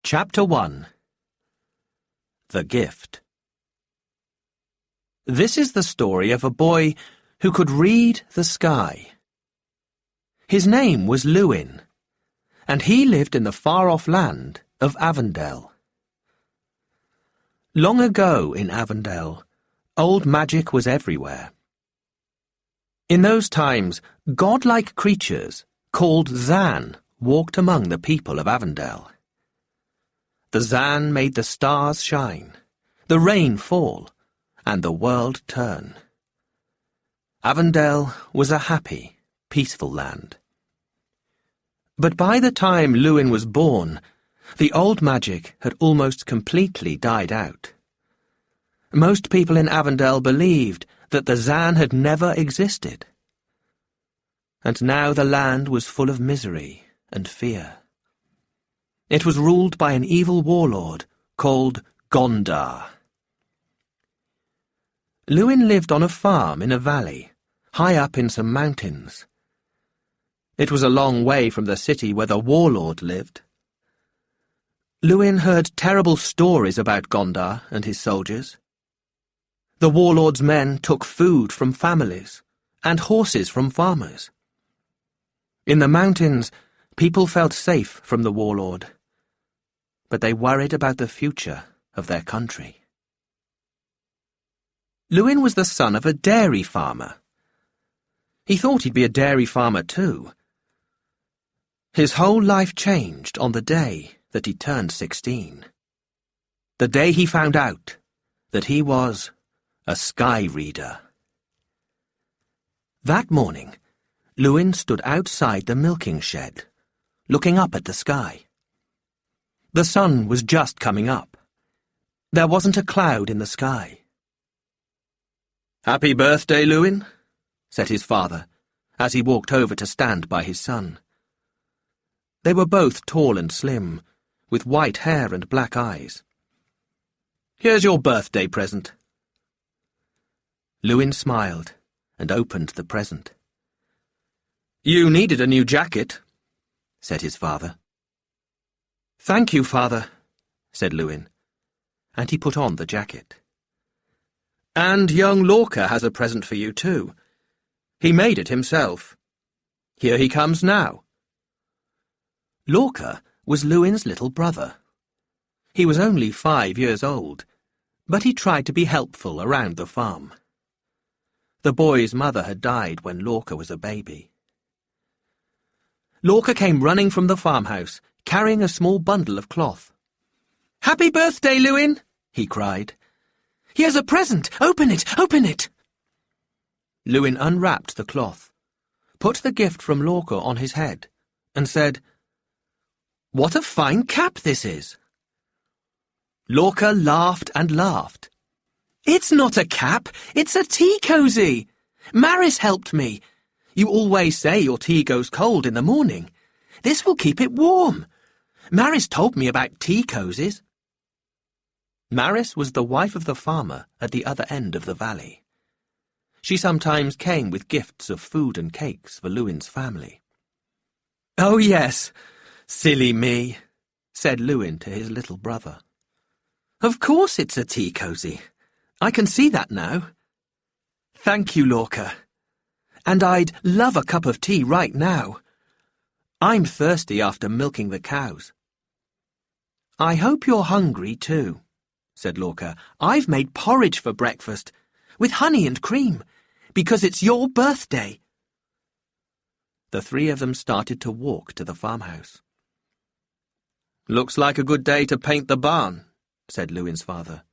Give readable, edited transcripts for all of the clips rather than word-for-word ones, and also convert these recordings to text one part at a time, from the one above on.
Chapter 1 The Gift. This is the story of a boy who could read the sky. His name was Lewin, and he lived in the far-off land of Avondale. Long ago in Avondale, old magic was everywhere. In those times, godlike creatures called Zan walked among the people of Avondale. The Zan made the stars shine, the rain fall, and the world turn. Avondale was a happy, peaceful land. But by the time Lewin was born, the old magic had almost completely died out. Most people in Avondale believed that the Zan had never existed. And now the land was full of misery and fear. It was ruled by an evil warlord called Gondar. Lewin lived on a farm in a valley, high up in some mountains. It was a long way from the city where the warlord lived. Lewin heard terrible stories about Gondar and his soldiers. The warlord's men took food from families and horses from farmers. In the mountains, people felt safe from the warlord, but they worried about the future of their country. Lewin was the son of a dairy farmer. He thought he'd be a dairy farmer too. His whole life changed on the day that he turned 16. The day he found out that he was a sky reader. That morning, Lewin stood outside the milking shed, looking up at the sky. The sun was just coming up. There wasn't a cloud in the sky. "Happy birthday, Lewin," said his father, as he walked over to stand by his son. They were both tall and slim, with white hair and black eyes. "Here's your birthday present." Lewin smiled and opened the present. "You needed a new jacket," said his father. "Thank you, father," said Lewin, and he put on the jacket. "And young Lorca has a present for you too. He made it himself. Here he comes now." Lorca was Lewin's little brother. He was only 5 years old, but he tried to be helpful around the farm. The boy's mother had died when Lorca was a baby. Lorca came running from the farmhouse, carrying a small bundle of cloth. "Happy birthday, Lewin!" he cried. "Here's a present! Open it! Open it!" Lewin unwrapped the cloth, put the gift from Lorca on his head, and said, "What a fine cap this is!" Lorca laughed and laughed. "It's not a cap, it's a tea cosy! Maris helped me. You always say your tea goes cold in the morning. This will keep it warm. Maris told me about tea cosies." Maris was the wife of the farmer at the other end of the valley. She sometimes came with gifts of food and cakes for Lewin's family. "Oh yes, silly me," said Lewin to his little brother. "Of course it's a tea cosy. I can see that now. Thank you, Lorca. And I'd love a cup of tea right now. I'm thirsty after milking the cows." "I hope you're hungry too," said Lorca. "I've made porridge for breakfast, with honey and cream, because it's your birthday." The three of them started to walk to the farmhouse. "Looks like a good day to paint the barn," said Lewin's father.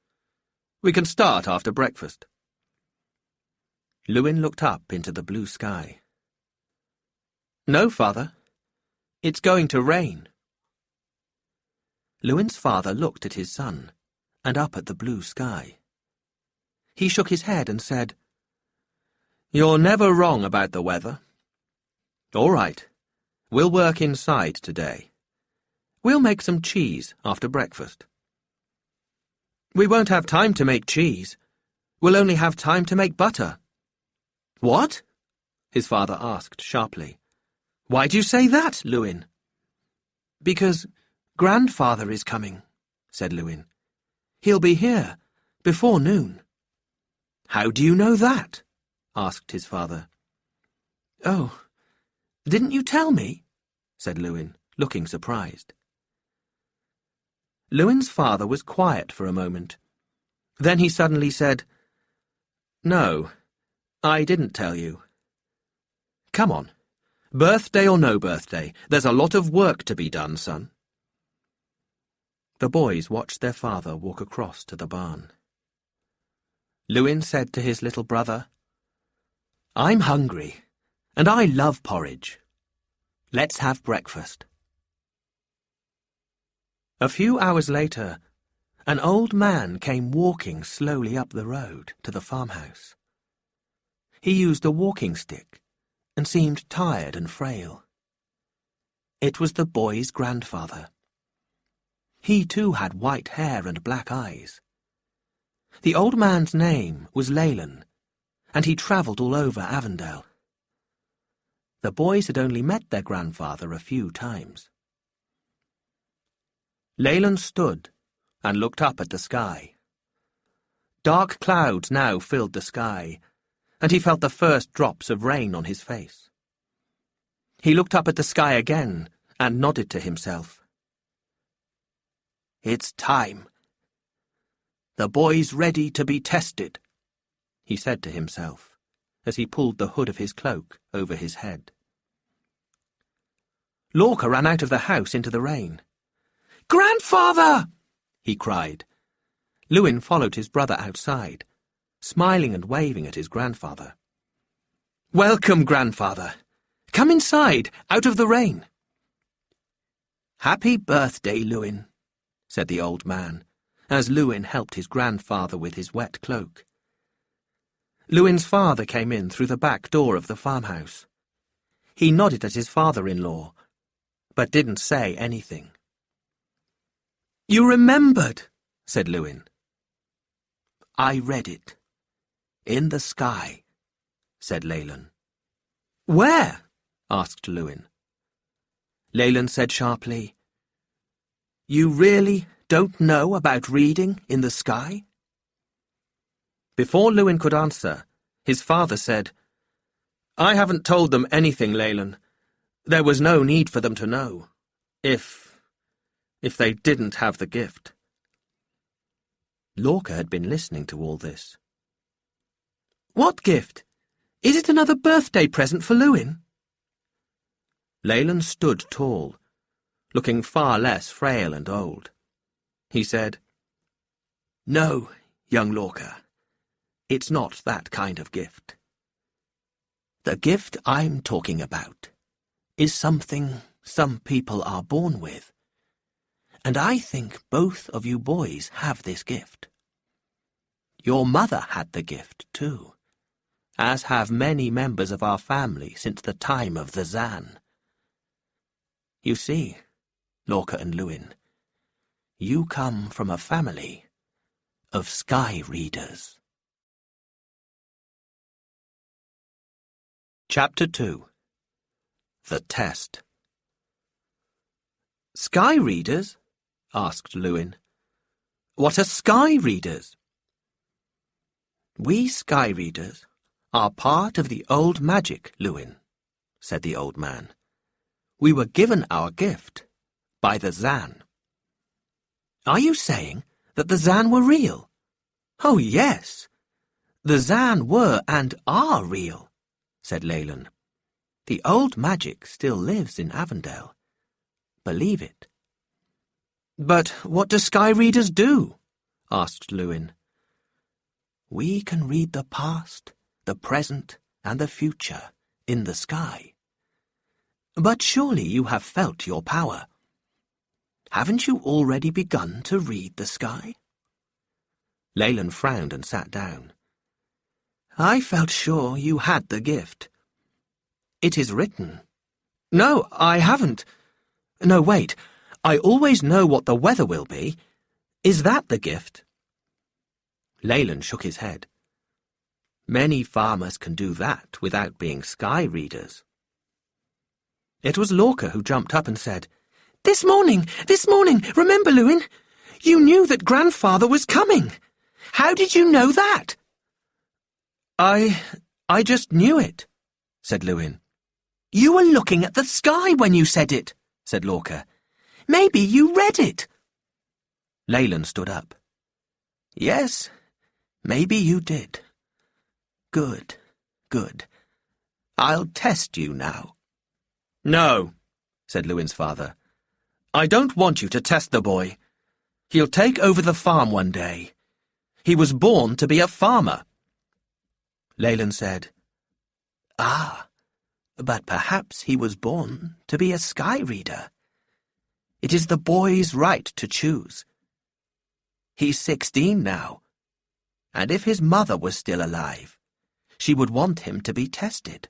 "We can start after breakfast." Lewin looked up into the blue sky. "No, father. It's going to rain." Lewin's father looked at his son, and up at the blue sky. He shook his head and said, "You're never wrong about the weather. All right, we'll work inside today. We'll make some cheese after breakfast." "We won't have time to make cheese. We'll only have time to make butter." "What?" his father asked sharply. "Why do you say that, Lewin?" "Because "Grandfather is coming," said Lewin. "He'll be here before noon." "How do you know that?" asked his father. "Oh, didn't you tell me?" said Lewin, looking surprised. Lewin's father was quiet for a moment. Then he suddenly said, "No, I didn't tell you. Come on, birthday or no birthday, there's a lot of work to be done, son." The boys watched their father walk across to the barn. Lewin said to his little brother, "I'm hungry, and I love porridge. Let's have breakfast." A few hours later, an old man came walking slowly up the road to the farmhouse. He used a walking stick and seemed tired and frail. It was the boy's grandfather. He too had white hair and black eyes. The old man's name was Leyland, and he travelled all over Avondale. The boys had only met their grandfather a few times. Leyland stood and looked up at the sky. Dark clouds now filled the sky, and he felt the first drops of rain on his face. He looked up at the sky again and nodded to himself. "It's time. The boy's ready to be tested," he said to himself, as he pulled the hood of his cloak over his head. Lorca ran out of the house into the rain. "Grandfather!" he cried. Lewin followed his brother outside, smiling and waving at his grandfather. "Welcome, grandfather. Come inside, out of the rain." "Happy birthday, Lewin," said the old man, as Lewin helped his grandfather with his wet cloak. Lewin's father came in through the back door of the farmhouse. He nodded at his father-in-law, but didn't say anything. "You remembered," said Lewin. "I read it. In the sky," said Leyland. "Where?" asked Lewin. Leyland said sharply, "You really don't know about reading in the sky?" Before Lewin could answer, his father said, "I haven't told them anything, Leyland. There was no need for them to know, if they didn't have the gift." Lorca had been listening to all this. "What gift? Is it another birthday present for Lewin?" Leyland stood tall, looking far less frail and old. He said, "No, young Lorca, it's not that kind of gift. The gift I'm talking about is something some people are born with, and I think both of you boys have this gift. Your mother had the gift too, as have many members of our family since the time of the Zan. You see, Lorca and Lewin, you come from a family of sky readers." Chapter 2. The Test. "Sky readers?" asked Lewin. "What are sky readers?" "We sky readers are part of the old magic, Lewin," said the old man. "We were given our gift by the Zan." "Are you saying that the Zan were real?" "Oh, yes. The Zan were and are real," said Leyland. "The old magic still lives in Avondale. Believe it." "But what do sky readers do?" asked Lewin. "We can read the past, the present, and the future in the sky. But surely you have felt your power. Haven't you already begun to read the sky?" Leyland frowned and sat down. "I felt sure you had the gift. It is written." "No, I haven't. No, wait. I always know what the weather will be. Is that the gift?" Leyland shook his head. "Many farmers can do that without being sky readers." It was Lorca who jumped up and said, This morning, remember, Lewin? You knew that Grandfather was coming. How did you know that? I just knew it, said Lewin. You were looking at the sky when you said it, said Lorca. Maybe you read it. Leyland stood up. Yes, maybe you did. Good, good. I'll test you now. No, said Lewin's father. I don't want you to test the boy. He'll take over the farm one day. He was born to be a farmer. Leyland said, Ah, but perhaps he was born to be a sky reader. It is the boy's right to choose. He's 16 now, and if his mother was still alive, she would want him to be tested.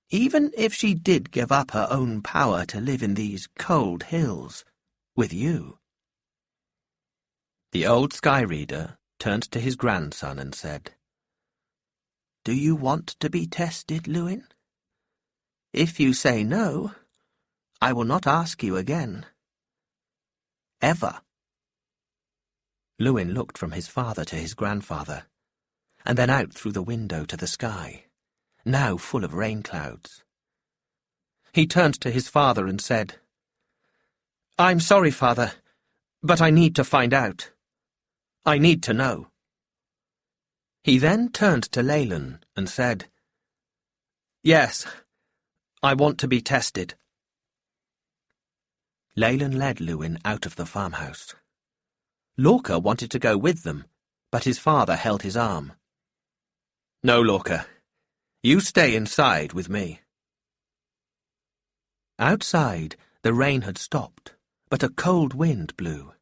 Even if she did give up her own power to live in these cold hills with you. The old sky reader turned to his grandson and said, Do you want to be tested, Lewin? If you say no, I will not ask you again. Ever. Lewin looked from his father to his grandfather, and then out through the window to the sky, now full of rain clouds. He turned to his father and said, I'm sorry, Father, but I need to find out. I need to know. He then turned to Leyland and said, Yes, I want to be tested. Leyland led Lewin out of the farmhouse. Lorca wanted to go with them, but his father held his arm. No, Lorca, you stay inside with me. Outside, the rain had stopped, but a cold wind blew.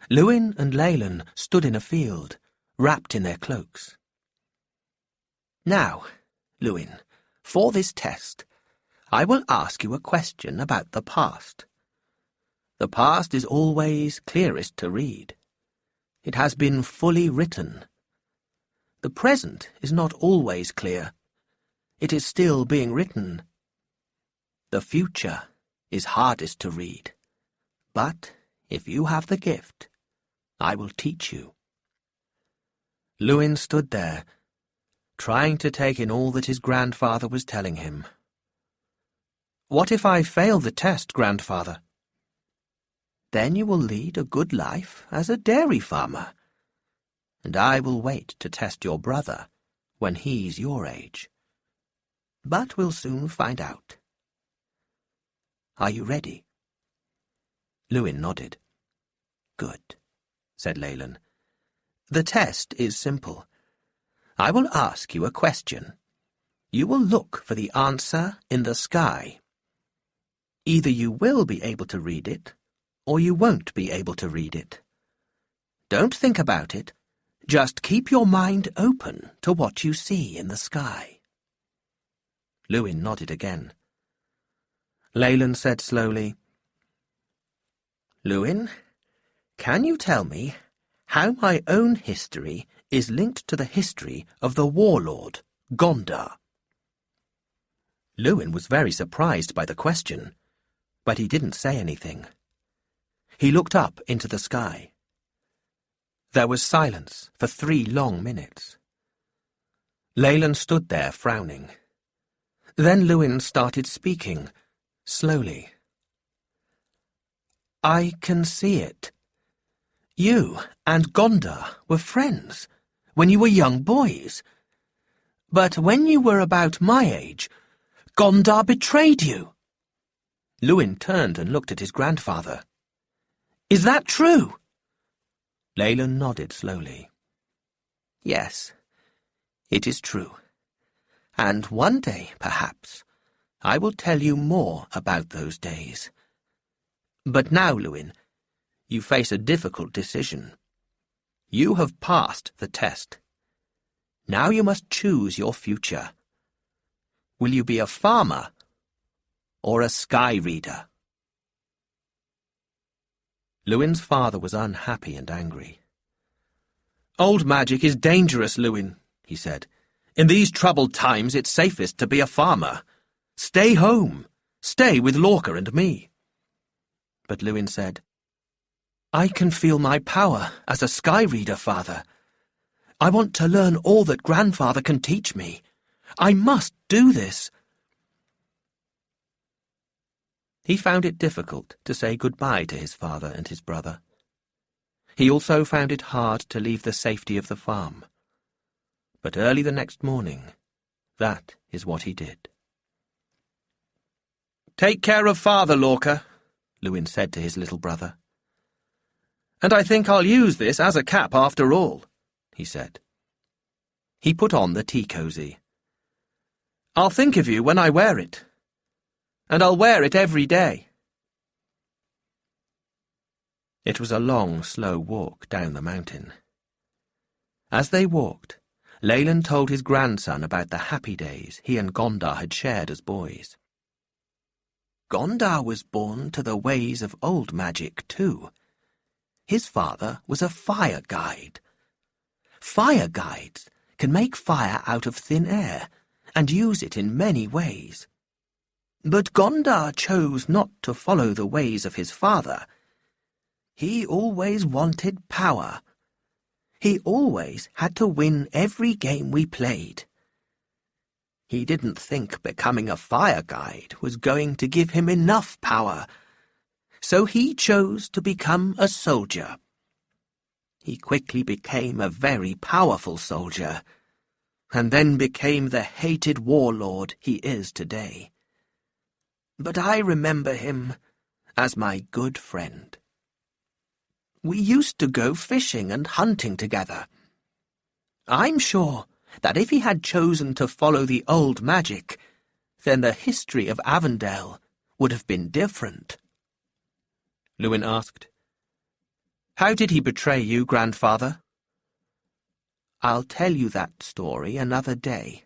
Lewin and Leyland stood in a field, wrapped in their cloaks. Now, Lewin, for this test, I will ask you a question about the past. The past is always clearest to read. It has been fully written. The present is not always clear. It is still being written. The future is hardest to read. But if you have the gift, I will teach you. Lewin stood there, trying to take in all that his grandfather was telling him. What if I fail the test, Grandfather? Then you will lead a good life as a dairy farmer, and I will wait to test your brother when he's your age. But we'll soon find out. Are you ready? Lewin nodded. Good, said Leyland. The test is simple. I will ask you a question. You will look for the answer in the sky. Either you will be able to read it, or you won't be able to read it. Don't think about it. Just keep your mind open to what you see in the sky. Lewin nodded again. Leyland said slowly, Lewin, can you tell me how my own history is linked to the history of the warlord, Gondar? Lewin was very surprised by the question, but he didn't say anything. He looked up into the sky. There was silence for 3 long minutes. Leyland stood there frowning. Then Lewin started speaking, slowly. I can see it. You and Gondar were friends when you were young boys. But when you were about my age, Gondar betrayed you. Lewin turned and looked at his grandfather. Is that true? Leyland nodded slowly. Yes, it is true. And one day, perhaps, I will tell you more about those days. But now, Lewin, you face a difficult decision. You have passed the test. Now you must choose your future. Will you be a farmer or a sky reader? Lewin's father was unhappy and angry. Old magic is dangerous, Lewin, he said. In these troubled times it's safest to be a farmer. Stay home. Stay with Lorca and me. But Lewin said, "I can feel my power as a sky reader, Father. I want to learn all that Grandfather can teach me. I must do this." He found it difficult to say goodbye to his father and his brother. He also found it hard to leave the safety of the farm. But early the next morning, that is what he did. "Take care of Father, Lorca," Lewin said to his little brother. "And I think I'll use this as a cap after all," he said. He put on the tea cosy. "I'll think of you when I wear it. And I'll wear it every day." It was a long, slow walk down the mountain. As they walked, Leyland told his grandson about the happy days he and Gondar had shared as boys. Gondar was born to the ways of old magic, too. His father was a fire guide. Fire guides can make fire out of thin air and use it in many ways. But Gondar chose not to follow the ways of his father. He always wanted power. He always had to win every game we played. He didn't think becoming a fire guide was going to give him enough power, so he chose to become a soldier. He quickly became a very powerful soldier, and then became the hated warlord he is today. But I remember him as my good friend. We used to go fishing and hunting together. I'm sure that if he had chosen to follow the old magic, then the history of Avondale would have been different." Lewin asked, "How did he betray you, Grandfather?" "I'll tell you that story another day.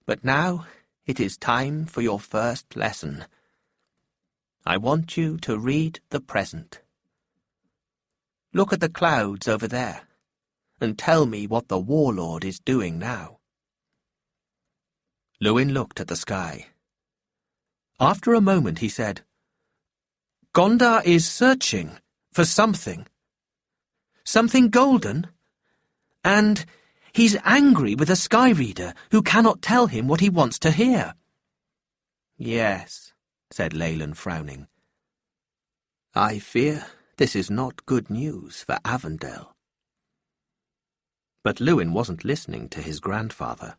But now it is time for your first lesson. I want you to read the present. Look at the clouds over there, and tell me what the warlord is doing now." Lewin looked at the sky. After a moment he said, "Gondar is searching for something. Something golden. And he's angry with a sky reader who cannot tell him what he wants to hear." "Yes," said Leyland, frowning. "I fear this is not good news for Avondale." But Lewin wasn't listening to his grandfather.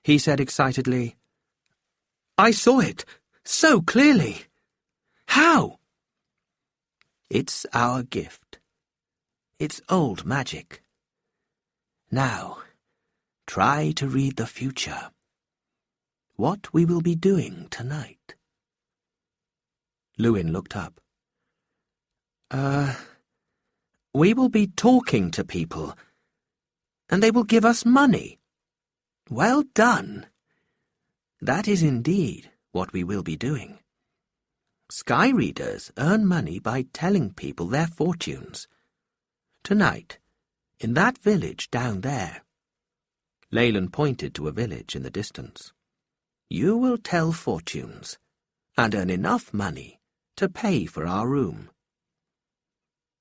He said excitedly, "I saw it so clearly. How?" "It's our gift. It's old magic. Now, try to read the future. What we will be doing tonight." Lewin looked up. We will be talking to people, and they will give us money." "Well done. That is indeed what we will be doing. Sky readers earn money by telling people their fortunes. Tonight, in that village down there," Leyland pointed to a village in the distance, "you will tell fortunes and earn enough money to pay for our room."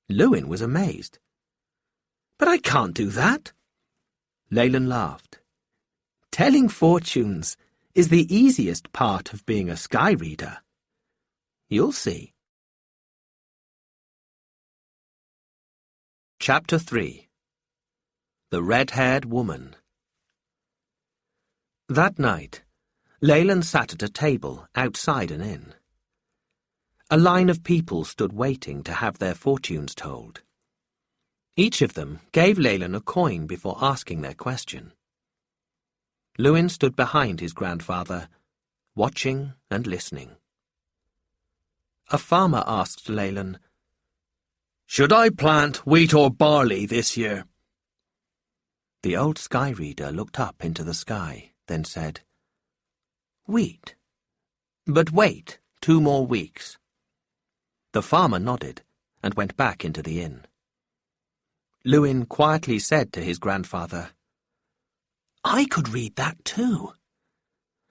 Lewin was amazed. "But I can't do that." Leyland laughed. "Telling fortunes is the easiest part of being a sky reader. You'll see." Chapter 3. The Red-Haired Woman. That night, Leyland sat at a table outside an inn. A line of people stood waiting to have their fortunes told. Each of them gave Leyland a coin before asking their question. Lewin stood behind his grandfather, watching and listening. A farmer asked Leyland, "Should I plant wheat or barley this year?" The old sky reader looked up into the sky, then said, "Wheat. But wait 2 more weeks." The farmer nodded and went back into the inn. Lewin quietly said to his grandfather, "I could read that too.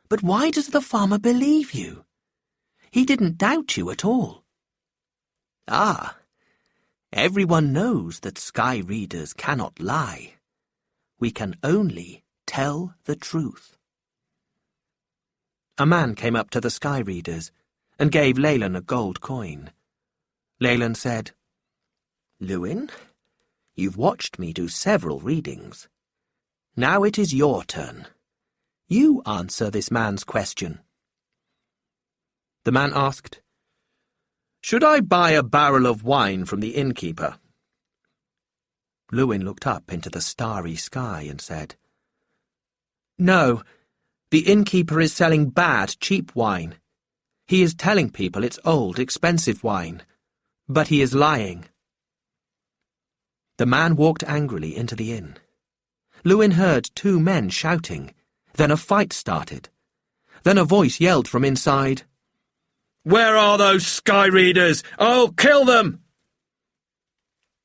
But why does the farmer believe you? He didn't doubt you at all." Ah, everyone knows that sky readers cannot lie. We can only tell the truth. A man came up to the sky readers and gave Leyland a gold coin. Leyland said, "Lewin, you've watched me do several readings. Now it is your turn. You answer this man's question." The man asked, "Should I buy a barrel of wine from the innkeeper?" Lewin looked up into the starry sky and said, "No, the innkeeper is selling bad, cheap wine. He is telling people it's old, expensive wine, but he is lying." The man walked angrily into the inn. Lewin heard two men shouting. Then a fight started. Then a voice yelled from inside, "Where are those sky readers? I'll kill them!"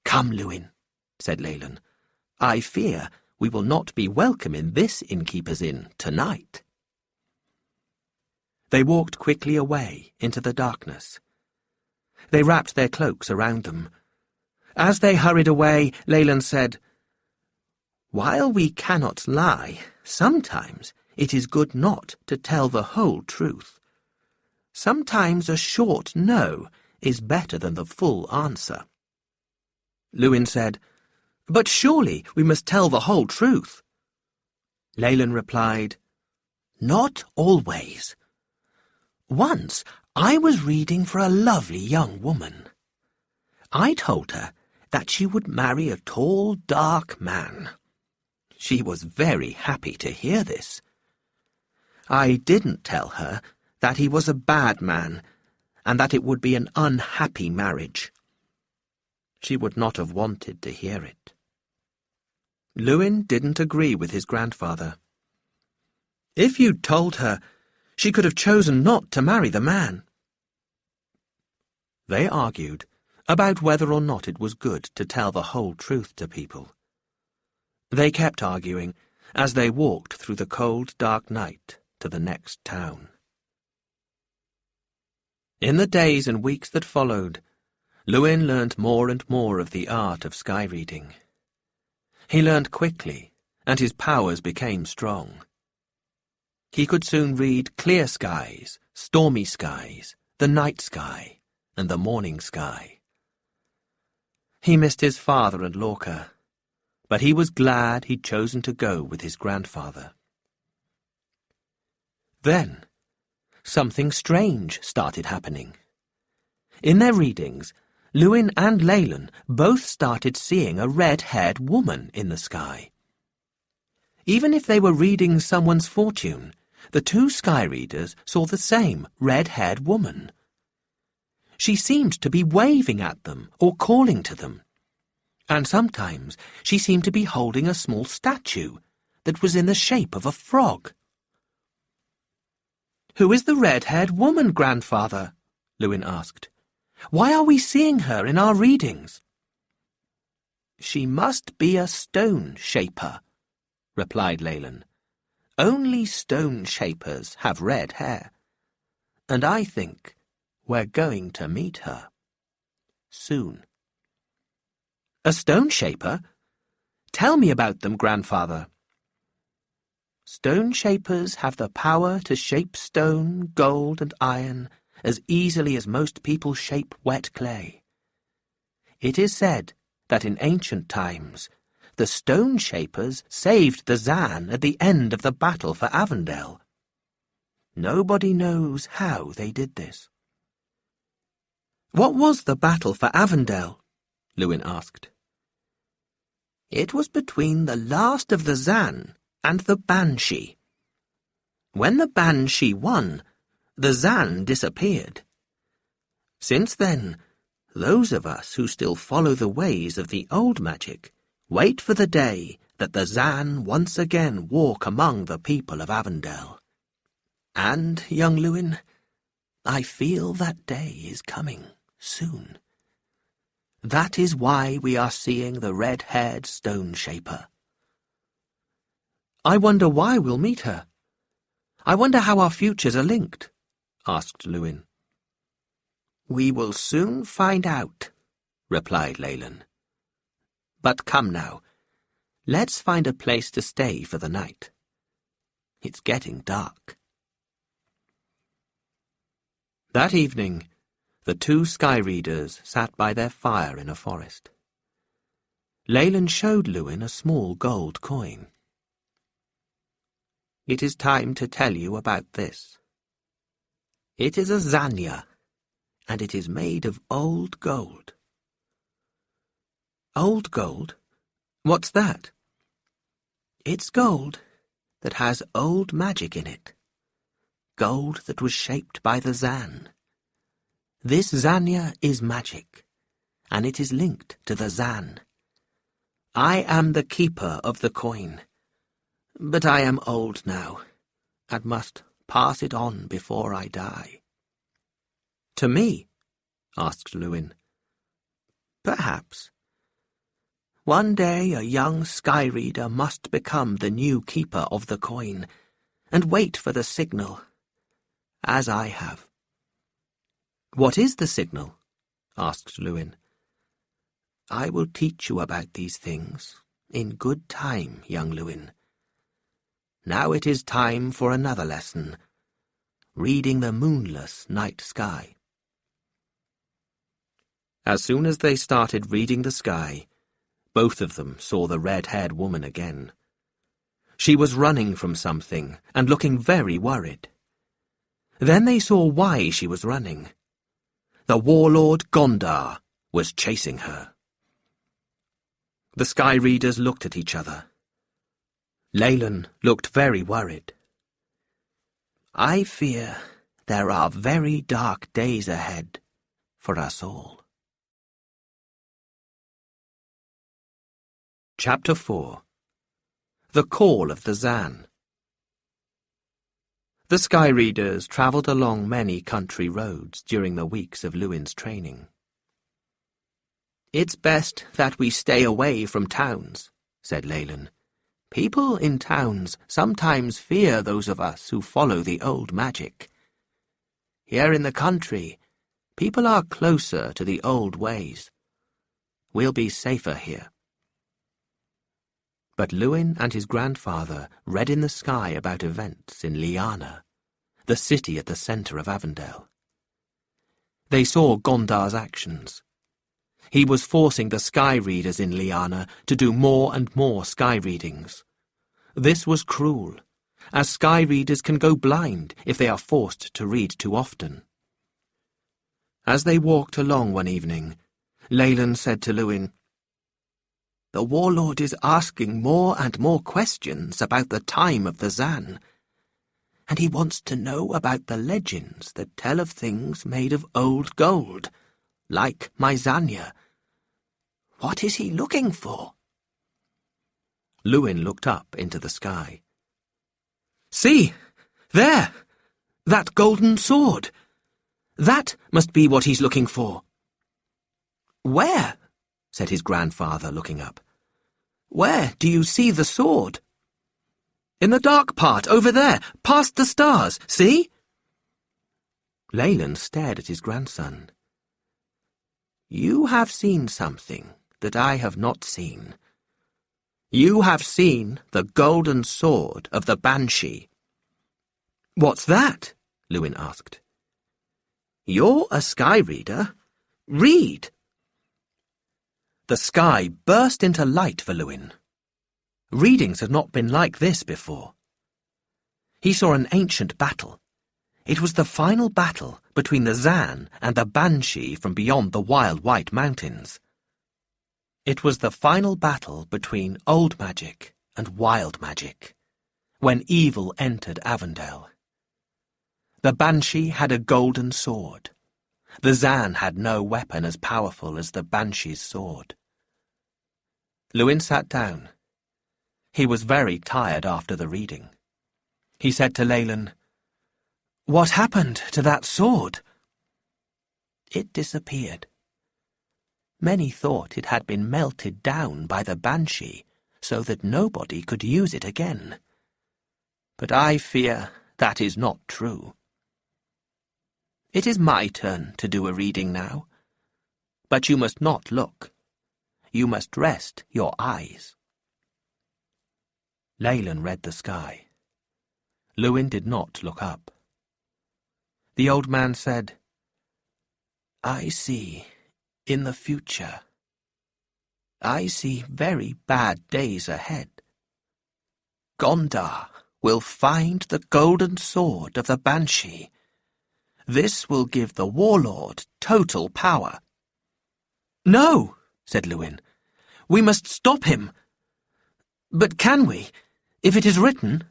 "Come, Lewin," said Leyland. "I fear we will not be welcome in this innkeeper's inn tonight." They walked quickly away into the darkness. They wrapped their cloaks around them. As they hurried away, Leyland said, "While we cannot lie, sometimes it is good not to tell the whole truth. Sometimes a short no is better than the full answer." Lewin said, "But surely we must tell the whole truth." Leyland replied, "Not always. Once I was reading for a lovely young woman. I told her that she would marry a tall, dark man. She was very happy to hear this. I didn't tell her that he was a bad man and that it would be an unhappy marriage. She would not have wanted to hear it." Lewin didn't agree with his grandfather. "If you'd told her, she could have chosen not to marry the man." They argued about whether or not it was good to tell the whole truth to people. They kept arguing as they walked through the cold, dark night to the next town. In the days and weeks that followed, Lewin learned more and more of the art of sky reading. He learned quickly, and his powers became strong. He could soon read clear skies, stormy skies, the night sky, and the morning sky. He missed his father and Lorca, but he was glad he'd chosen to go with his grandfather. Then, something strange started happening. In their readings, Lewin and Leyland both started seeing a red-haired woman in the sky. Even if they were reading someone's fortune, the two sky readers saw the same red-haired woman. She seemed to be waving at them or calling to them, and sometimes she seemed to be holding a small statue that was in the shape of a frog. "Who is the red-haired woman, Grandfather?" Lewin asked. "Why are we seeing her in our readings?" "She must be a stone shaper," replied Leyland. "Only stone shapers have red hair, and I think we're going to meet her soon." "A stone shaper? Tell me about them, Grandfather." "Stone shapers have the power to shape stone, gold, and iron as easily as most people shape wet clay. It is said that in ancient times the stone shapers saved the Zan at the end of the battle for Avondale. Nobody knows how they did this." "What was the battle for Avondale?" Lewin asked. "It was between the last of the Zan and the Banshee. When the Banshee won, the Zan disappeared. Since then, those of us who still follow the ways of the old magic wait for the day that the Zan once again walk among the people of Avondale. And, young Lewin, I feel that day is coming soon. That is why we are seeing the red-haired stone shaper." "I wonder why we'll meet her. I wonder how our futures are linked," asked Lewin. "We will soon find out," replied Leyland. "But come now, let's find a place to stay for the night. It's getting dark." That evening, the two sky readers sat by their fire in a forest. Leyland showed Lewin a small gold coin. "It is time to tell you about this. It is a zanya, and it is made of old gold." "Old gold? What's that?" "It's gold that has old magic in it. Gold that was shaped by the Zan. This zanya is magic, and it is linked to the Zan. I am the keeper of the coin, but I am old now, and must pass it on before I die." "To me?" asked Lewin. "Perhaps. One day a young sky reader must become the new keeper of the coin, and wait for the signal, as I have." "What is the signal?" asked Lewin. "I will teach you about these things in good time, young Lewin. Now it is time for another lesson, reading the moonless night sky." As soon as they started reading the sky, both of them saw the red-haired woman again. She was running from something and looking very worried. Then they saw why she was running. The warlord Gondar was chasing her. The sky readers looked at each other. Leyland looked very worried. "I fear there are very dark days ahead for us all." Chapter 4. The Call of the Zan. The sky readers travelled along many country roads during the weeks of Lewin's training. "It's best that we stay away from towns," said Leyland. "People in towns sometimes fear those of us who follow the old magic. Here in the country, people are closer to the old ways. We'll be safer here." But Lewin and his grandfather read in the sky about events in Liana, the city at the centre of Avondale. They saw Gondar's actions. He was forcing the sky readers in Liana to do more and more sky readings. This was cruel, as sky readers can go blind if they are forced to read too often. As they walked along one evening, Leyland said to Lewin, "The warlord is asking more and more questions about the time of the Zan, and he wants to know about the legends that tell of things made of old gold, like my zanya. What is he looking for?" Lewin looked up into the sky. "See! There! That golden sword! That must be what he's looking for." "Where?" said his grandfather, looking up. "Where do you see the sword?" "In the dark part, over there, past the stars, see?" Leyland stared at his grandson. "You have seen something that I have not seen. You have seen the golden sword of the Banshee." "What's that?" Lewin asked. "You're a sky reader. Read." The sky burst into light for Lewin. Readings had not been like this before. He saw an ancient battle. It was the final battle between the Zan and the Banshee from beyond the wild white mountains. It was the final battle between old magic and wild magic, when evil entered Avondale. The Banshee had a golden sword. The Zan had no weapon as powerful as the Banshee's sword. Lewin sat down. He was very tired after the reading. He said to Leyland, "What happened to that sword?" "It disappeared. Many thought it had been melted down by the Banshee so that nobody could use it again. But I fear that is not true." It is my turn to do a reading now. But you must not look. You must rest your eyes. Leyland read the sky. Lewin did not look up. The old man said, I see in the future. I see very bad days ahead. Gondar will find the golden sword of the Banshee. This will give the warlord total power. No, said Lewin. We must stop him. But can we, if it is written?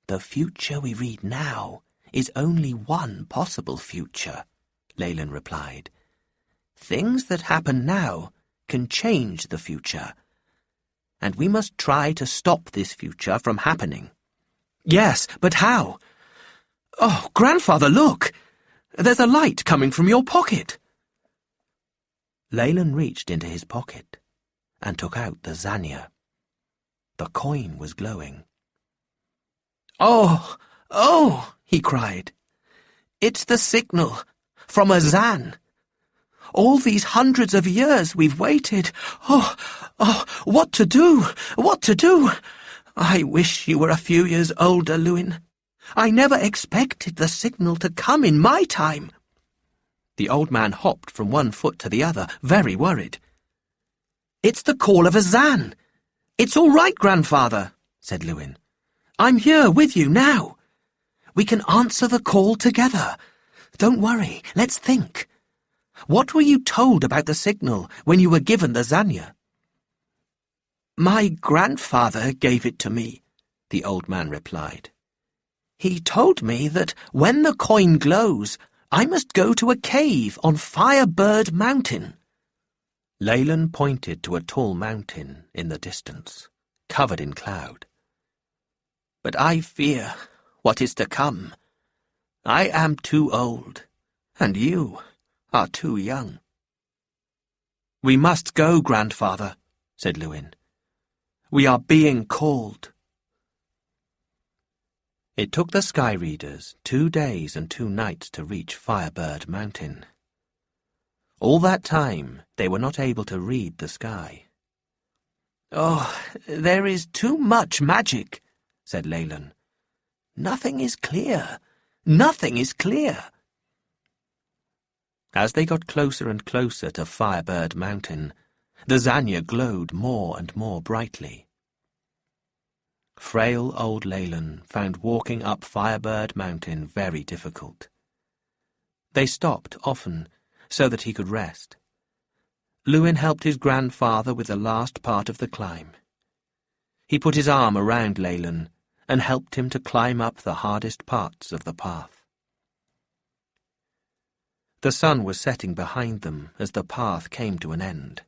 The future we read now is only one possible future, Leyland replied. Things that happen now can change the future, and we must try to stop this future from happening. Yes, but how? Oh, Grandfather, look! There's a light coming from your pocket. Leyland reached into his pocket and took out the zanya. The coin was glowing. Oh, oh, he cried. It's the signal from a Zan. All these hundreds of years we've waited. Oh, what to do? What to do? I wish you were a few years older, Lewin. I never expected the signal to come in my time. The old man hopped from one foot to the other, very worried. It's the call of a Zan. It's all right, Grandfather, said Lewin. I'm here with you now. We can answer the call together. Don't worry, let's think. What were you told about the signal when you were given the zanya? My grandfather gave it to me, the old man replied. He told me that when the coin glows, I must go to a cave on Firebird Mountain. Leyland pointed to a tall mountain in the distance, covered in cloud. But I fear what is to come. I am too old, and you are too young. We must go, Grandfather, said Lewin. We are being called. It took the sky readers 2 days and 2 nights to reach Firebird Mountain. All that time they were not able to read the sky. Oh, there is too much magic, said Leyland. Nothing is clear. Nothing is clear. As they got closer and closer to Firebird Mountain, the zanya glowed more and more brightly. Frail old Leyland found walking up Firebird Mountain very difficult. They stopped often so that he could rest. Lewin helped his grandfather with the last part of the climb. He put his arm around Leyland and helped him to climb up the hardest parts of the path. The sun was setting behind them as the path came to an end.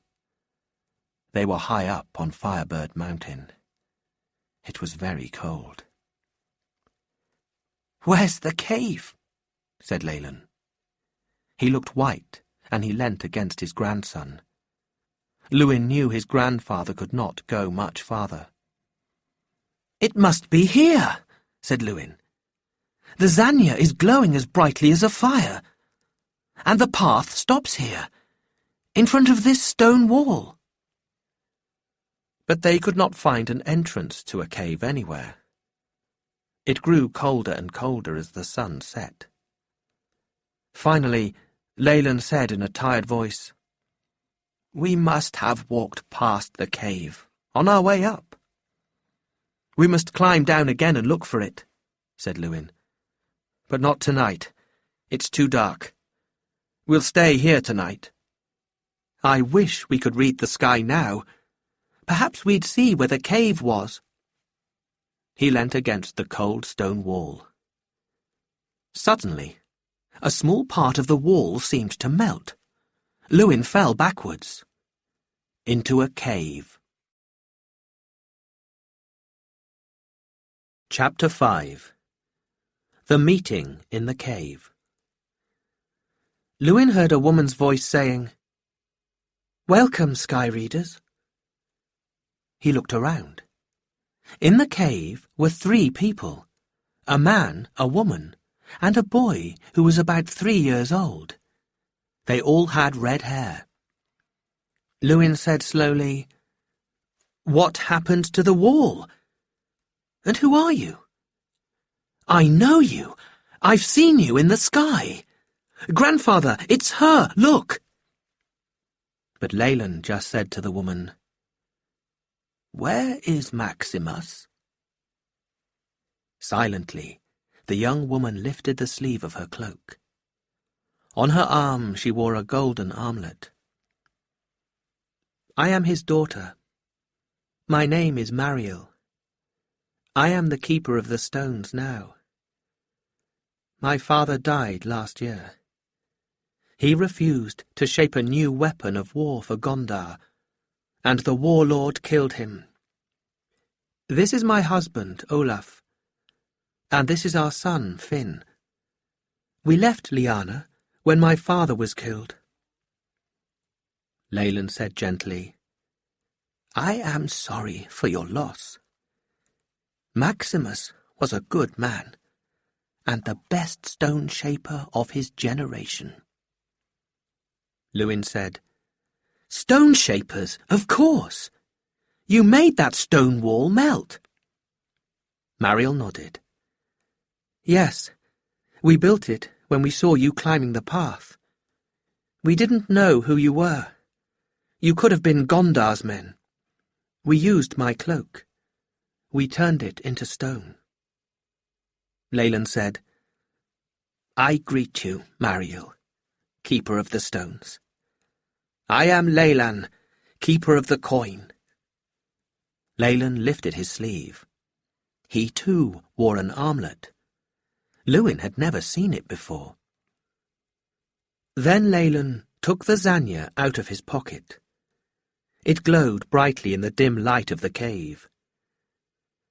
They were high up on Firebird Mountain. It was very cold. "Where's the cave?" said Leyland. He looked white, and he leant against his grandson. Lewin knew his grandfather could not go much farther. "It must be here," said Lewin. "The zanya is glowing as brightly as a fire, and the path stops here, in front of this stone wall." But they could not find an entrance to a cave anywhere. It grew colder and colder as the sun set. Finally, Leyland said in a tired voice, "We must have walked past the cave on our way up." "We must climb down again and look for it," said Lewin. "But not tonight. It's too dark. We'll stay here tonight. I wish we could read the sky now. Perhaps we'd see where the cave was." He leant against the cold stone wall. Suddenly, a small part of the wall seemed to melt. Lewin fell backwards into a cave. Chapter 5. The Meeting in the Cave. Lewin heard a woman's voice saying, "Welcome, sky readers." He looked around. In the cave were 3 people, a man, a woman, and a boy who was about 3 years old. They all had red hair. Lewin said slowly, "What happened to the wall? And who are you?" "I know you. I've seen you in the sky. Grandfather, it's her, look!" But Leyland just said to the woman, "Where is Maximus?" Silently, the young woman lifted the sleeve of her cloak. On her arm she wore a golden armlet. "I am his daughter. My name is Mariel. I am the keeper of the stones now. My father died last year. He refused to shape a new weapon of war for Gondar, and the warlord killed him. This is my husband, Olaf, and this is our son, Finn. We left Liana when my father was killed." Leyland said gently, "I am sorry for your loss. Maximus was a good man, and the best stone shaper of his generation." Lewin said, "Stone shapers, of course. You made that stone wall melt." Mariel nodded. "Yes, we built it when we saw you climbing the path. We didn't know who you were. You could have been Gondar's men. We used my cloak. We turned it into stone." Leyland said, "I greet you, Mariel, keeper of the stones. I am Leyland, keeper of the coin." Leyland lifted his sleeve. He too wore an armlet. Lewin had never seen it before. Then Leyland took the zanya out of his pocket. It glowed brightly in the dim light of the cave.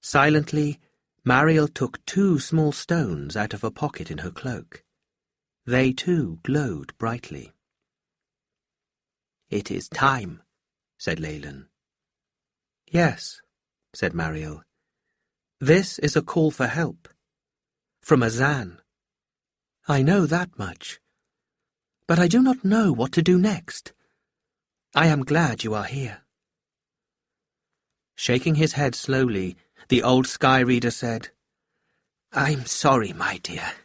Silently, Mariel took 2 small stones out of a pocket in her cloak. They too glowed brightly. "It is time," said Leyland. "Yes," said Mariel. "This is a call for help. From a Zan. I know that much. But I do not know what to do next. I am glad you are here." Shaking his head slowly, the old sky reader said, "I'm sorry, my dear,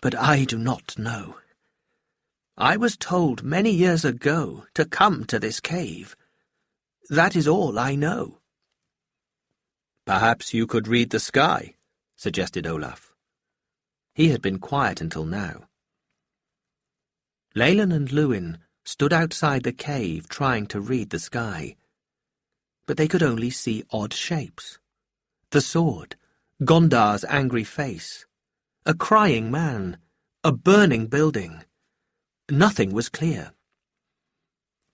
but I do not know. I was told many years ago to come to this cave. That is all I know." "Perhaps you could read the sky," suggested Olaf. He had been quiet until now. Leyland and Lewin stood outside the cave trying to read the sky, but they could only see odd shapes. The sword, Gondar's angry face, a crying man, a burning building. Nothing was clear.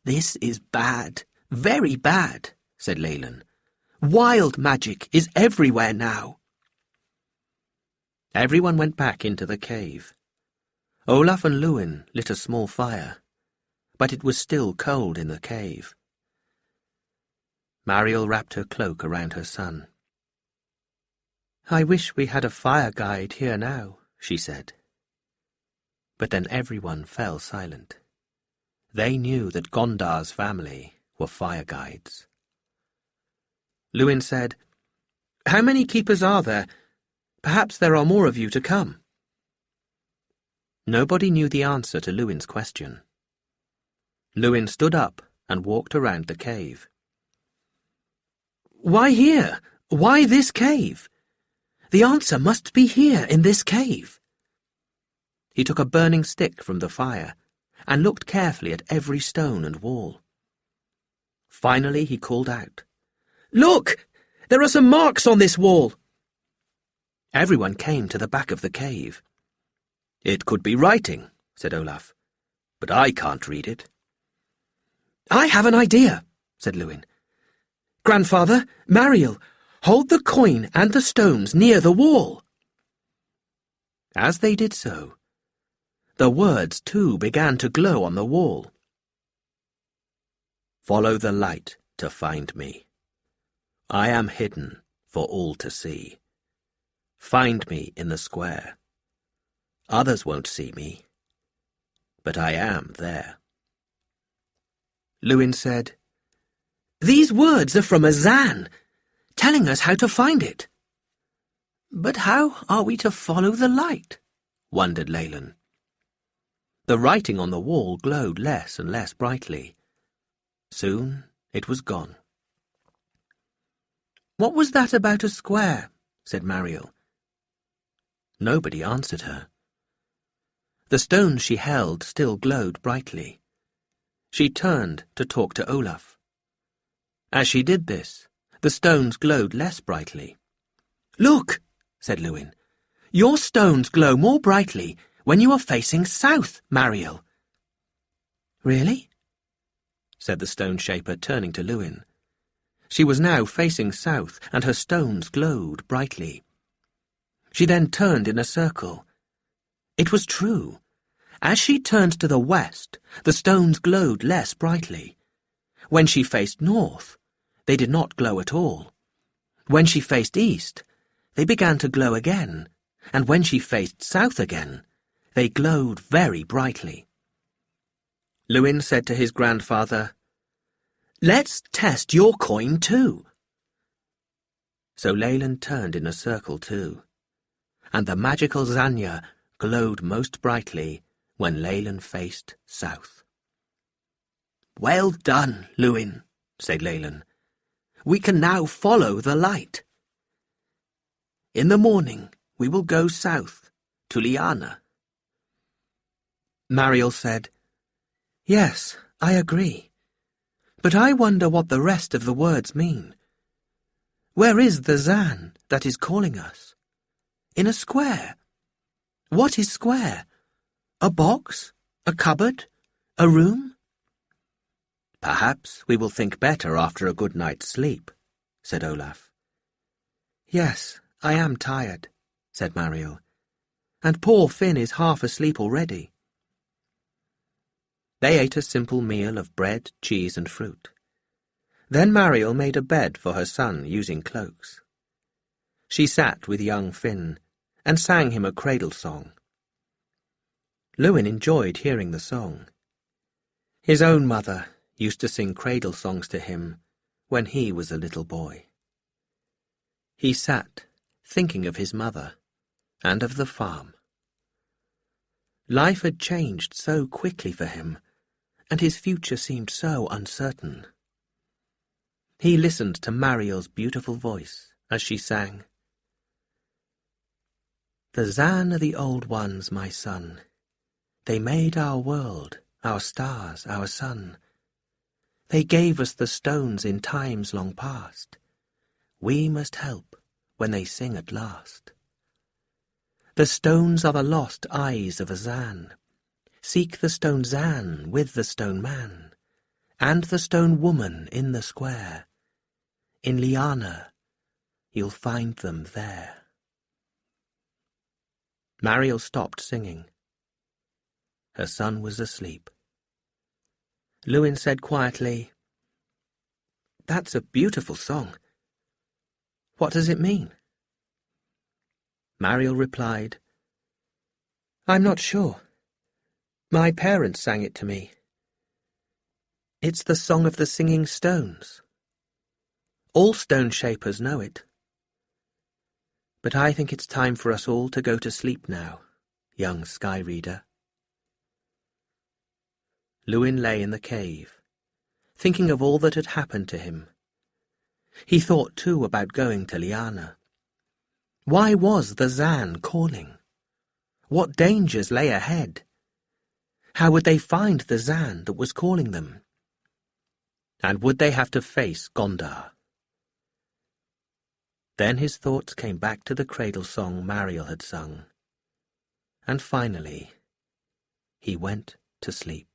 "This is bad, very bad," said Leyland. "Wild magic is everywhere now." Everyone went back into the cave. Olaf and Lewin lit a small fire, but it was still cold in the cave. Mariel wrapped her cloak around her son. "I wish we had a fire guide here now," she said. But then everyone fell silent. They knew that Gondar's family were fire guides. Lewin said, "How many keepers are there? Perhaps there are more of you to come." Nobody knew the answer to Lewin's question. Lewin stood up and walked around the cave. "Why here? Why this cave? The answer must be here in this cave." He took a burning stick from the fire and looked carefully at every stone and wall. Finally he called out, "Look! There are some marks on this wall!" Everyone came to the back of the cave. "It could be writing," said Olaf, "but I can't read it." "I have an idea," said Lewin. "Grandfather, Mariel, hold the coin and the stones near the wall." As they did so, the words too began to glow on the wall. "Follow the light to find me. I am hidden for all to see. Find me in the square. Others won't see me, but I am there. Lewin said, "These words are from a Zan, telling us how to find it." "But how are we to follow the light?" wondered Leyland. The writing on the wall glowed less and less brightly. Soon it was gone. "What was that about a square?" said Mariel. Nobody answered her. The stones she held still glowed brightly. She turned to talk to Olaf. As she did this, the stones glowed less brightly. "Look," said Lewin. "Your stones glow more brightly when you are facing south, Mariel." "Really?" said the stone shaper, turning to Lewin. She was now facing south, and her stones glowed brightly. She then turned in a circle. It was true. As she turned to the west, the stones glowed less brightly. When she faced north, they did not glow at all. When she faced east, they began to glow again, and when she faced south again, they glowed very brightly. Lewin said to his grandfather, "Let's test your coin too." So Leyland turned in a circle too, and the magical Zanya glowed most brightly when Leyland faced south. "Well done, Lewin," said Leyland. "We can now follow the light. In the morning we will go south to Liana." Mariel said, "Yes, I agree. But I wonder what the rest of the words mean. Where is the Zan that is calling us? In a square. What is square? A box? A cupboard? A room?" "Perhaps we will think better after a good night's sleep," said Olaf. "Yes, I am tired," said Mariel. "And poor Finn is half asleep already." They ate a simple meal of bread, cheese and fruit. Then Mariel made a bed for her son using cloaks. She sat with young Finn and sang him a cradle song. Lewin enjoyed hearing the song. His own mother used to sing cradle songs to him when he was a little boy. He sat thinking of his mother and of the farm. Life had changed so quickly for him, and his future seemed so uncertain. He listened to Mariel's beautiful voice as she sang, "The Zan are the old ones, my son. They made our world, our stars, our sun. They gave us the stones in times long past. We must help when they sing at last. The stones are the lost eyes of a Zan. Seek the stone Zan with the stone man, and the stone woman in the square. In Liana, you'll find them there." Mariel stopped singing. Her son was asleep. Lewin said quietly, "That's a beautiful song. What does it mean?" Mariel replied, "I'm not sure. My parents sang it to me. It's the song of the singing stones. All stone shapers know it. But I think it's time for us all to go to sleep now, young sky reader." Lewin lay in the cave, thinking of all that had happened to him. He thought too about going to Liana. Why was the Zan calling? What dangers lay ahead? How would they find the Zan that was calling them? And would they have to face Gondar? Then his thoughts came back to the cradle song Mariel had sung. And finally, he went to sleep.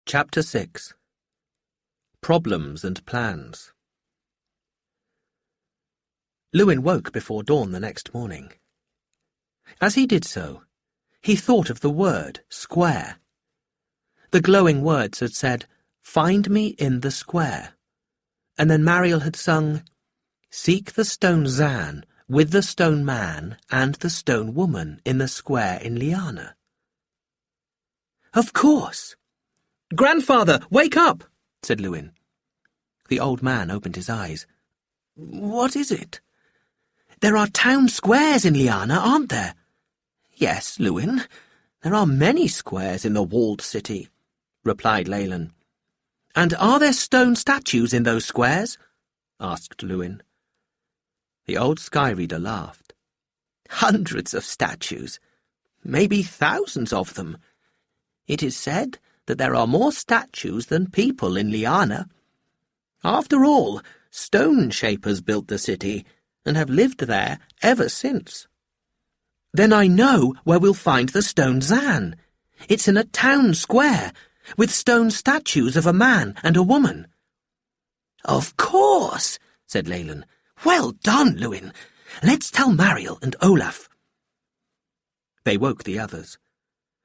Chapter 6. Problems and Plans. Lewin woke before dawn the next morning. As he did so, he thought of the word square. The glowing words had said, "Find me in the square," and then Mariel had sung, "Seek the stone Zan with the stone man and the stone woman in the square in Liana? Of course. Grandfather, wake up, said Lewin. The old man opened his eyes. What is it? There are town squares in Liana, aren't there? Yes, Lewin, there are many squares in the walled city, replied Leyland. And are there stone statues in those squares? Asked Lewin. The old sky reader laughed. Hundreds of statues, maybe thousands of them. It is said that there are more statues than people in Liana. After all, stone shapers built the city and have lived there ever since. Then I know where we'll find the stone Zan. It's in a town square, with stone statues of a man and a woman. Of course, said Leyland. Well done, Lewin. Let's tell Mariel and Olaf. They woke the others.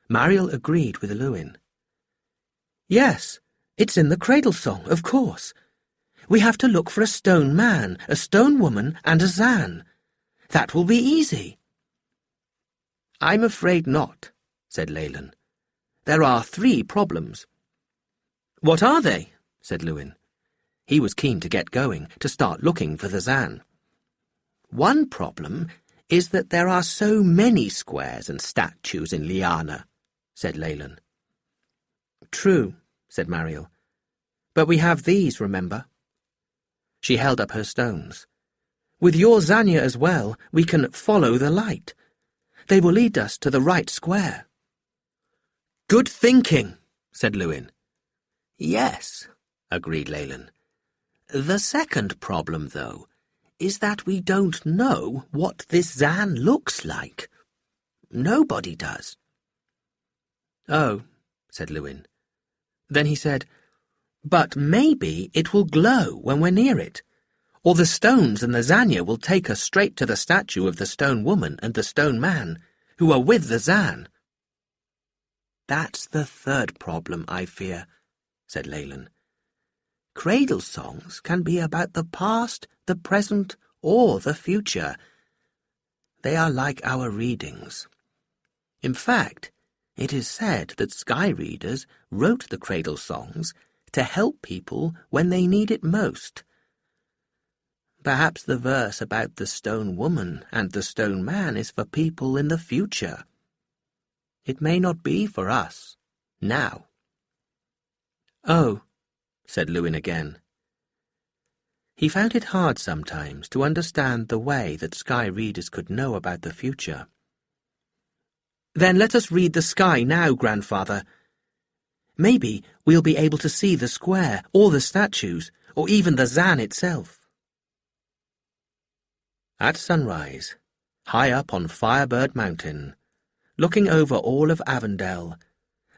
Mariel agreed with Lewin. Yes, it's in the cradle song, of course. We have to look for a stone man, a stone woman, and a Zan. That will be easy. I'm afraid not, said Leyland. There are 3 problems. What are they? Said Lewin. He was keen to get going, to start looking for the Zan. One problem is that there are so many squares and statues in Liana, said Leyland. True, said Mariel. But we have these, remember? She held up her stones. With your Zanya as well, we can follow the light. They will lead us to the right square. Good thinking, said Lewin. Yes, agreed Leyland. The second problem, though, is that we don't know what this Zan looks like. Nobody does. Oh, said Lewin. Then he said, but maybe it will glow when we're near it, or the stones and the Zanya will take us straight to the statue of the stone woman and the stone man, who are with the Zan. That's the third problem, I fear, said Leyland. Cradle songs can be about the past, the present, or the future. They are like our readings. In fact, it is said that sky readers wrote the cradle songs to help people when they need it most. Perhaps the verse about the stone woman and the stone man is for people in the future. It may not be for us, now. Oh, said Lewin again. He found it hard sometimes to understand the way that sky readers could know about the future. Then let us read the sky now, Grandfather. Maybe we'll be able to see the square, or the statues, or even the Zan itself. At sunrise, high up on Firebird Mountain, looking over all of Avondale,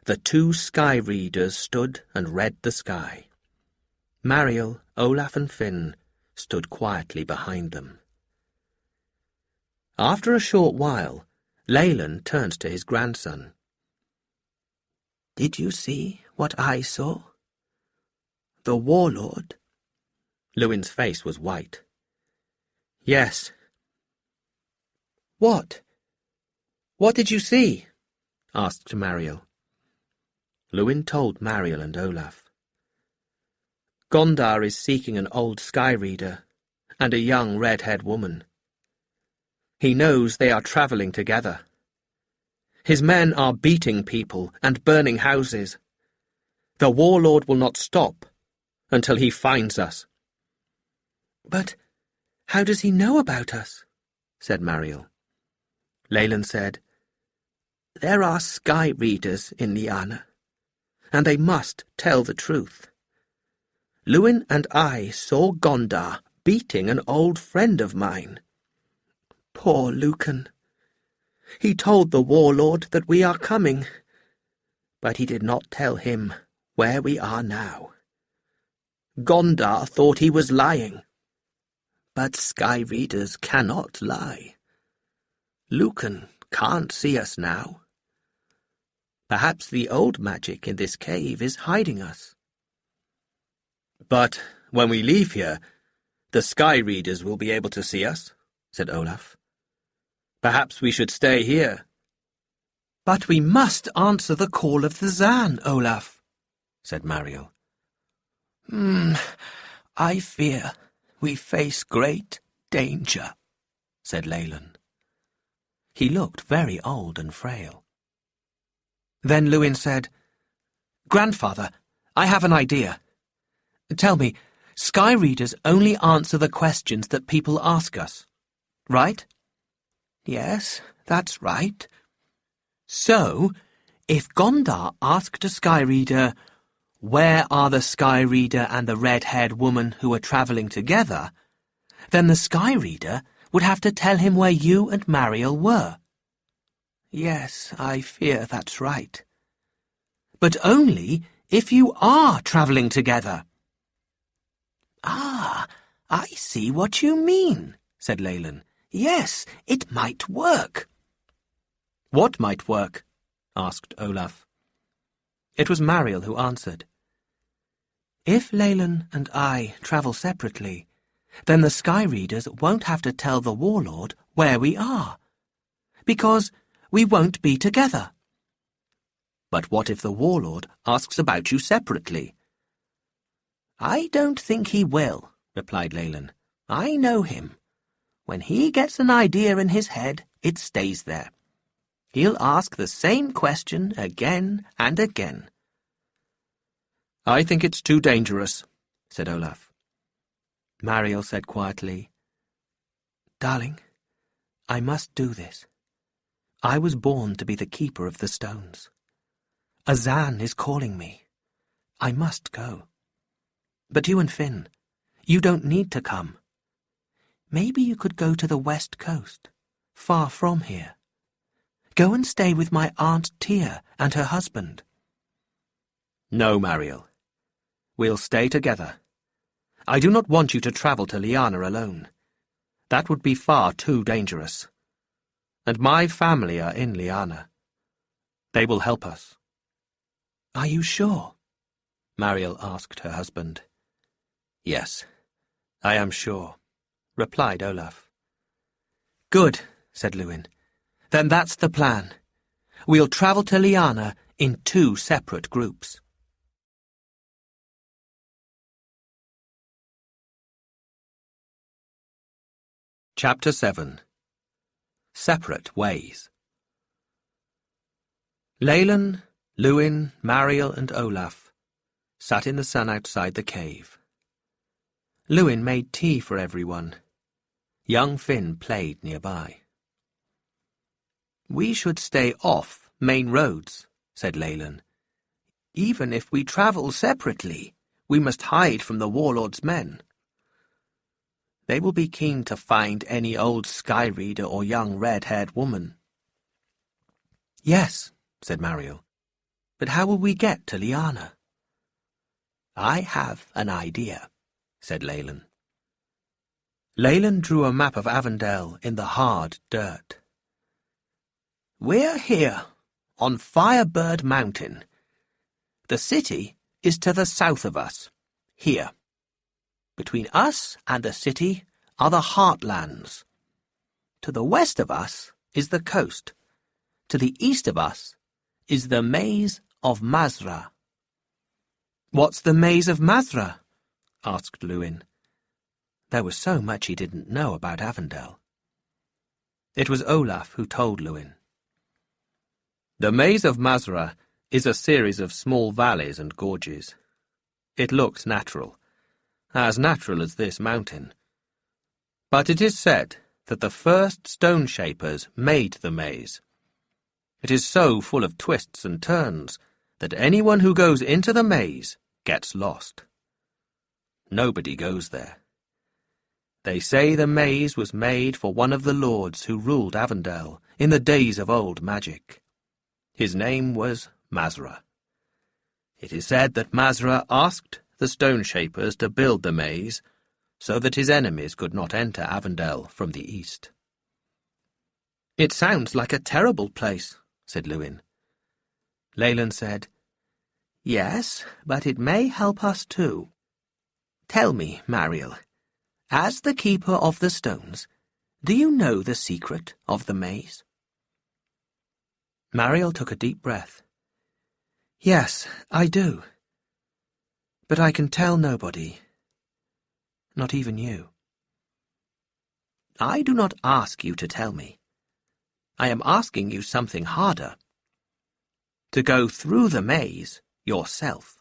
the 2 sky readers stood and read the sky. Mariel, Olaf and Finn stood quietly behind them. After a short while, Leyland turned to his grandson. Did you see what I saw? The warlord? Lewin's face was white. Yes. What? What did you see? Asked Mariel. Lewin told Mariel and Olaf. Gondar is seeking an old sky reader and a young red-haired woman. He knows they are travelling together. His men are beating people and burning houses. The warlord will not stop until he finds us. But how does he know about us? Said Mariel. Leyland said, There are sky readers in Liana, and they must tell the truth. Lewin and I saw Gondar beating an old friend of mine. Poor Lucan. He told the warlord that we are coming, but he did not tell him where we are now. Gondar thought he was lying, but sky readers cannot lie. Lucan can't see us now. Perhaps the old magic in this cave is hiding us. But when we leave here, the sky readers will be able to see us, said Olaf. Perhaps we should stay here. But we must answer the call of the Zan, Olaf, said Mariel. I fear we face great danger, said Leyland. He looked very old and frail. Then Lewin said, Grandfather, I have an idea. Tell me, sky readers only answer the questions that people ask us, right? Yes, that's right. So, if Gondar asked a sky reader, where are the sky reader and the red-haired woman who are travelling together, then the sky reader would have to tell him where you and Mariel were. Yes, I fear that's right. But only if you are travelling together. Ah, I see what you mean, said Leyland. Yes, it might work. What might work? Asked Olaf. It was Mariel who answered. If Leyland and I travel separately, then the sky readers won't have to tell the warlord where we are, because we won't be together. But what if the warlord asks about you separately? I don't think he will, replied Leyland. I know him. When he gets an idea in his head, it stays there. He'll ask the same question again and again. I think it's too dangerous, said Olaf. Mariel said quietly, Darling, I must do this. I was born to be the keeper of the stones. A Zan is calling me. I must go. But you and Finn, you don't need to come. Maybe you could go to the west coast, far from here. Go and stay with my Aunt Tia and her husband. No, Mariel. We'll stay together. I do not want you to travel to Liana alone. That would be far too dangerous. And my family are in Liana. They will help us. Are you sure? Mariel asked her husband. Yes, I am sure, replied Olaf. Good, said Lewin. Then that's the plan. We'll travel to Liana in 2 separate groups. Chapter 7. Separate Ways. Leyland, Lewin, Mariel and Olaf sat in the sun outside the cave. Lewin made tea for everyone. Young Finn played nearby. We should stay off main roads, said Leyland. Even if we travel separately, we must hide from the warlord's men. They will be keen to find any old sky reader or young red-haired woman. Yes, said Mariel. But how will we get to Liana? I have an idea, said Leyland. Leyland drew a map of Avondale in the hard dirt. We're here, on Firebird Mountain. The city is to the south of us, here. Between us and the city are the heartlands. To the west of us is the coast. To the east of us is the maze of Mazra. What's the maze of Mazra? Asked Lewin. There was so much he didn't know about Avondale. It was Olaf who told Lewin. The maze of Mazra is a series of small valleys and gorges. It looks natural as this mountain. But it is said that the first stone shapers made the maze. It is so full of twists and turns that anyone who goes into the maze gets lost. Nobody goes there. They say the maze was made for one of the lords who ruled Avondale in the days of old magic. His name was Mazra. It is said that Mazra asked the stone shapers to build the maze so that his enemies could not enter Avondale from the east. It sounds like a terrible place, said Lewin. Leyland said, Yes, but it may help us too. Tell me, Mariel, as the keeper of the stones, Do you know the secret of the maze? Mariel took a deep breath. Yes, I do. But I can tell nobody. Not even you. I do not ask you to tell me. I am asking you something harder. To go through the maze yourself.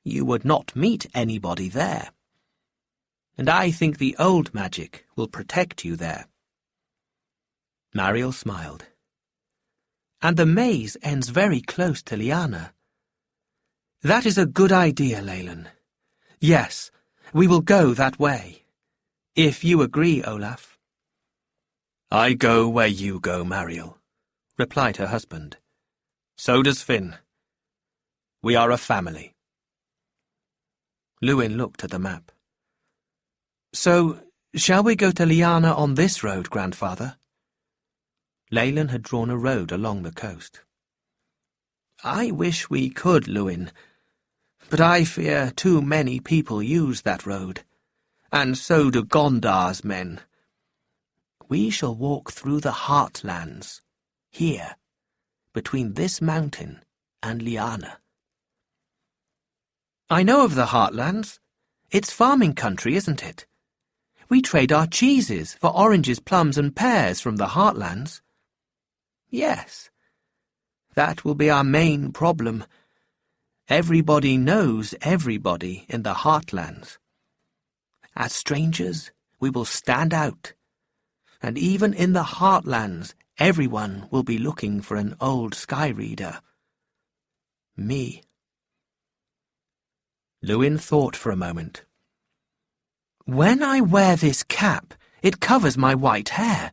You would not meet anybody there. And I think the old magic will protect you there. Mariel smiled. And the maze ends very close to Liana. That is a good idea, Leyland. Yes, we will go that way. If you agree, Olaf. I go where you go, Mariel, replied her husband. So does Finn. We are a family. Lewin looked at the map. So, shall we go to Liana on this road, grandfather? Leyland had drawn a road along the coast. I wish we could, Lewin, but I fear too many people use that road, and so do Gondar's men. We shall walk through the heartlands, here, between this mountain and Liana. I know of the heartlands. It's farming country, isn't it? We trade our cheeses for oranges, plums and pears from the heartlands. Yes, that will be our main problem. Everybody knows everybody in the heartlands. As strangers, we will stand out, and even in the heartlands, everyone will be looking for an old sky reader. Me. Lewin thought for a moment. When I wear this cap, it covers my white hair.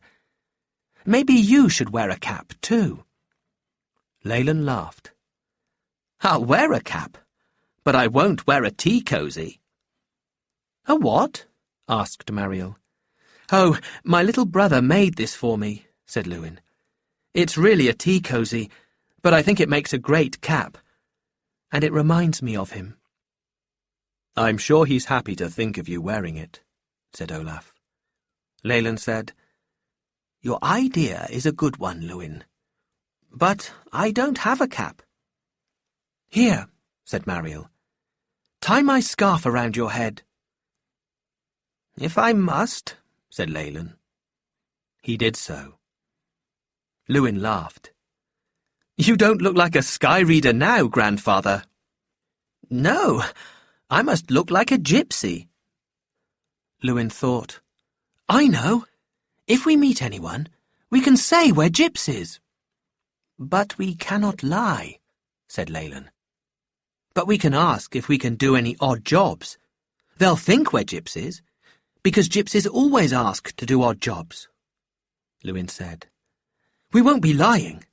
Maybe you should wear a cap, too. Leyland laughed. I'll wear a cap, but I won't wear a tea cosy. A what? Asked Mariel. Oh, my little brother made this for me, said Lewin. It's really a tea cosy, but I think it makes a great cap, and it reminds me of him. I'm sure he's happy to think of you wearing it, said Olaf. Leyland said, Your idea is a good one, Lewin. But I don't have a cap. Here, said Mariel. Tie my scarf around your head. If I must, said Leyland. He did so. Lewin laughed. You don't look like a sky reader now, grandfather. No, I must look like a gypsy. Lewin thought, I know. If we meet anyone, we can say we're gypsies. But we cannot lie, said Leyland. But we can ask if we can do any odd jobs. They'll think we're gypsies, because gypsies always ask to do odd jobs. Lewin said. We won't be lying.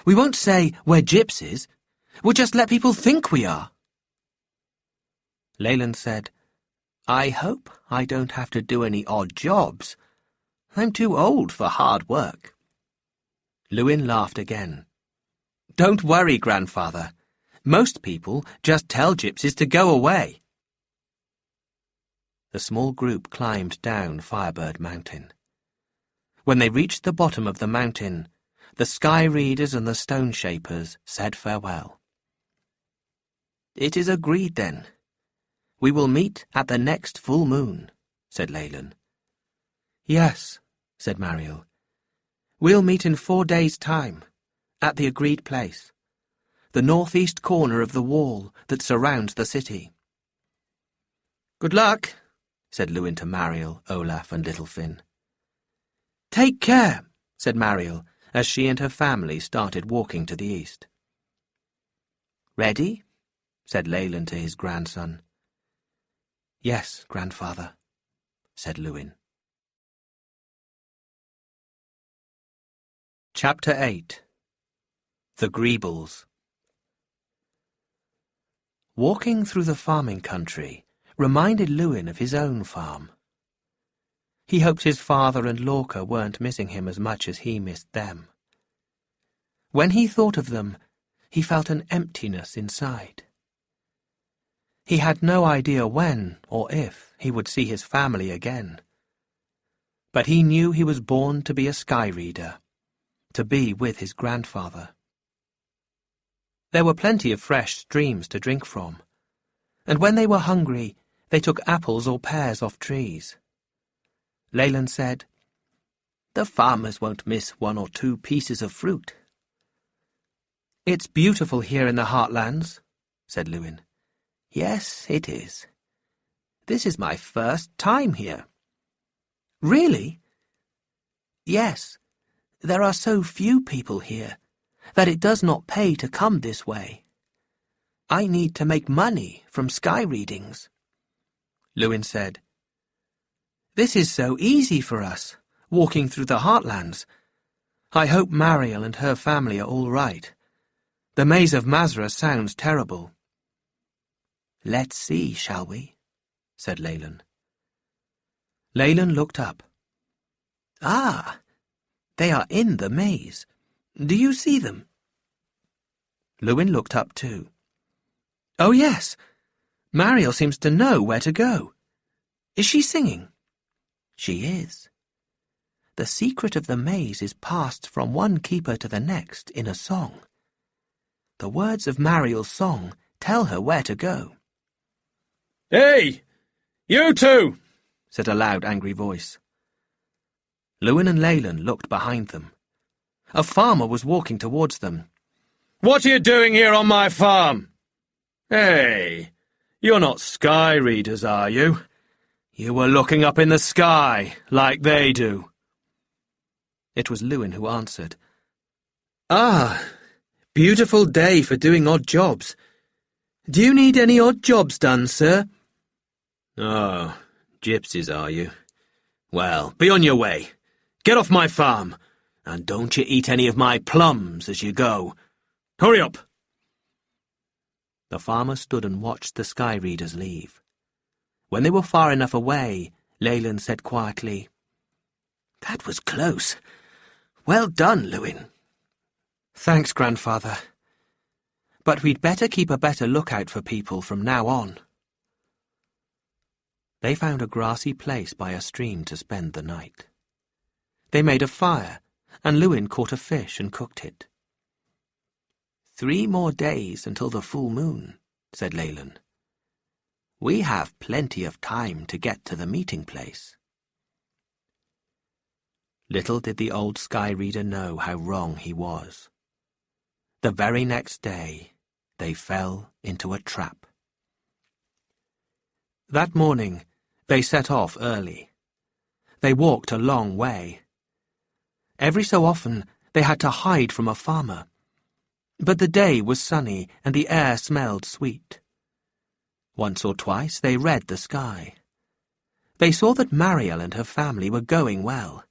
We won't say we're gypsies. We'll just let people think we are. Leyland said, I hope I don't have to do any odd jobs. I'm too old for hard work. Lewin laughed again. Don't worry, grandfather. Most people just tell gypsies to go away. The small group climbed down Firebird Mountain. When they reached the bottom of the mountain, the sky readers and the stone shapers said farewell. It is agreed, then. We will meet at the next full moon, said Leyland. Yes, said Mariel. We'll meet in 4 days' time, at the agreed place, the northeast corner of the wall that surrounds the city. Good luck, said Lewin to Mariel, Olaf and little Finn. Take care, said Mariel, as she and her family started walking to the east. Ready? Said Leyland to his grandson. Yes, grandfather, said Lewin. Chapter 8. The Greebles. Walking through the farming country reminded Lewin of his own farm. He hoped his father and Lorca weren't missing him as much as he missed them. When he thought of them, he felt an emptiness inside. He had no idea when or if he would see his family again. But he knew he was born to be a sky reader, to be with his grandfather. There were plenty of fresh streams to drink from, and when they were hungry, they took apples or pears off trees. Leyland said, "The farmers won't miss 1 or 2 pieces of fruit." "It's beautiful here in the heartlands," said Lewin. "Yes, it is. This is my first time here." "Really?" "Yes. There are so few people here that it does not pay to come this way. I need to make money from sky readings." Lewin said, "This is so easy for us, walking through the heartlands. I hope Mariel and her family are all right. The maze of Mazra sounds terrible." "Let's see, shall we?" said Leyland. Leyland looked up. "Ah, they are in the maze. Do you see them?" Lewin looked up too. "Oh yes, Mariel seems to know where to go. Is she singing?" "She is. The secret of the maze is passed from one keeper to the next in a song. The words of Mariel's song tell her where to go." "Hey, you two!" said a loud, angry voice. Lewin and Leyland looked behind them. A farmer was walking towards them. "What are you doing here on my farm? Hey, you're not sky readers, are you? You were looking up in the sky, like they do." It was Lewin who answered. "Ah, beautiful day for doing odd jobs. Do you need any odd jobs done, sir?" "Oh, gypsies, are you? Well, be on your way. Get off my farm, and don't you eat any of my plums as you go. Hurry up!" The farmer stood and watched the sky readers leave. When they were far enough away, Leyland said quietly, "That was close. Well done, Lewin." "Thanks, Grandfather. But we'd better keep a better lookout for people from now on." They found a grassy place by a stream to spend the night. They made a fire, and Lewin caught a fish and cooked it. 3 more days until the full moon," said Leyland. "We have plenty of time to get to the meeting place." Little did the old sky reader know how wrong he was. The very next day, they fell into a trap. That morning, they set off early. They walked a long way. Every so often, they had to hide from a farmer. But the day was sunny and the air smelled sweet. Once or twice they read the sky. They saw that Mariel and her family were going well,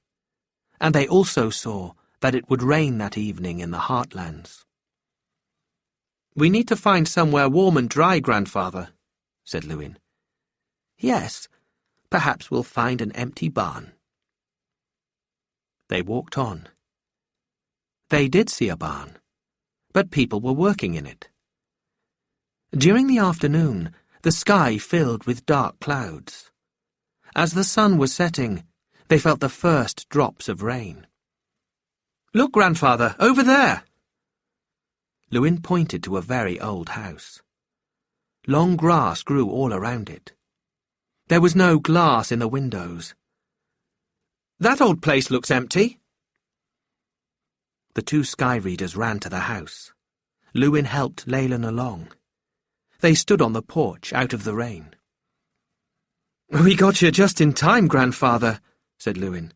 and they also saw that it would rain that evening in the heartlands. "We need to find somewhere warm and dry, Grandfather," said Lewin. "Yes, perhaps we'll find an empty barn." They walked on. They did see a barn, but people were working in it. During the afternoon, the sky filled with dark clouds. As the sun was setting, they felt the first drops of rain. "Look, Grandfather, over there!" Lewin pointed to a very old house. Long grass grew all around it. There was no glass in the windows. "That old place looks empty." The 2 sky readers ran to the house. Lewin helped Leyland along. They stood on the porch out of the rain. "We got you just in time, Grandfather," said Lewin.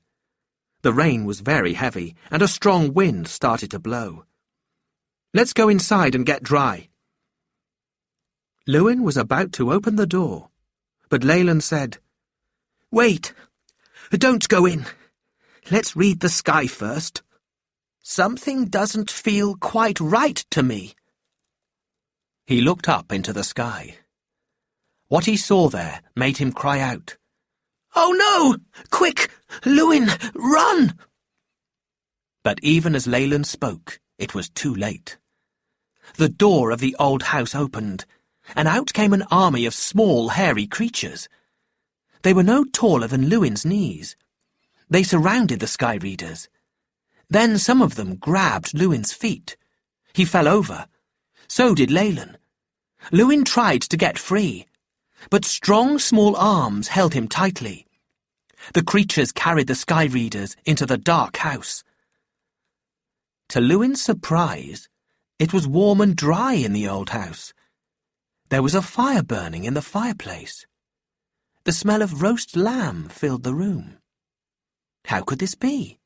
The rain was very heavy, and a strong wind started to blow. "Let's go inside and get dry." Lewin was about to open the door, but Leyland said, "Wait! Don't go in. Let's read the sky first. Something doesn't feel quite right to me." He looked up into the sky. What he saw there made him cry out, "Oh no! Quick! Lewin, run!" But even as Leyland spoke, it was too late. The door of the old house opened, and out came an army of small, hairy creatures. They were no taller than Lewin's knees. They surrounded the sky readers. Then some of them grabbed Lewin's feet. He fell over. So did Leyland. Lewin tried to get free, but strong, small arms held him tightly. The creatures carried the sky readers into the dark house. To Lewin's surprise, it was warm and dry in the old house. There was a fire burning in the fireplace. The smell of roast lamb filled the room. How could this be?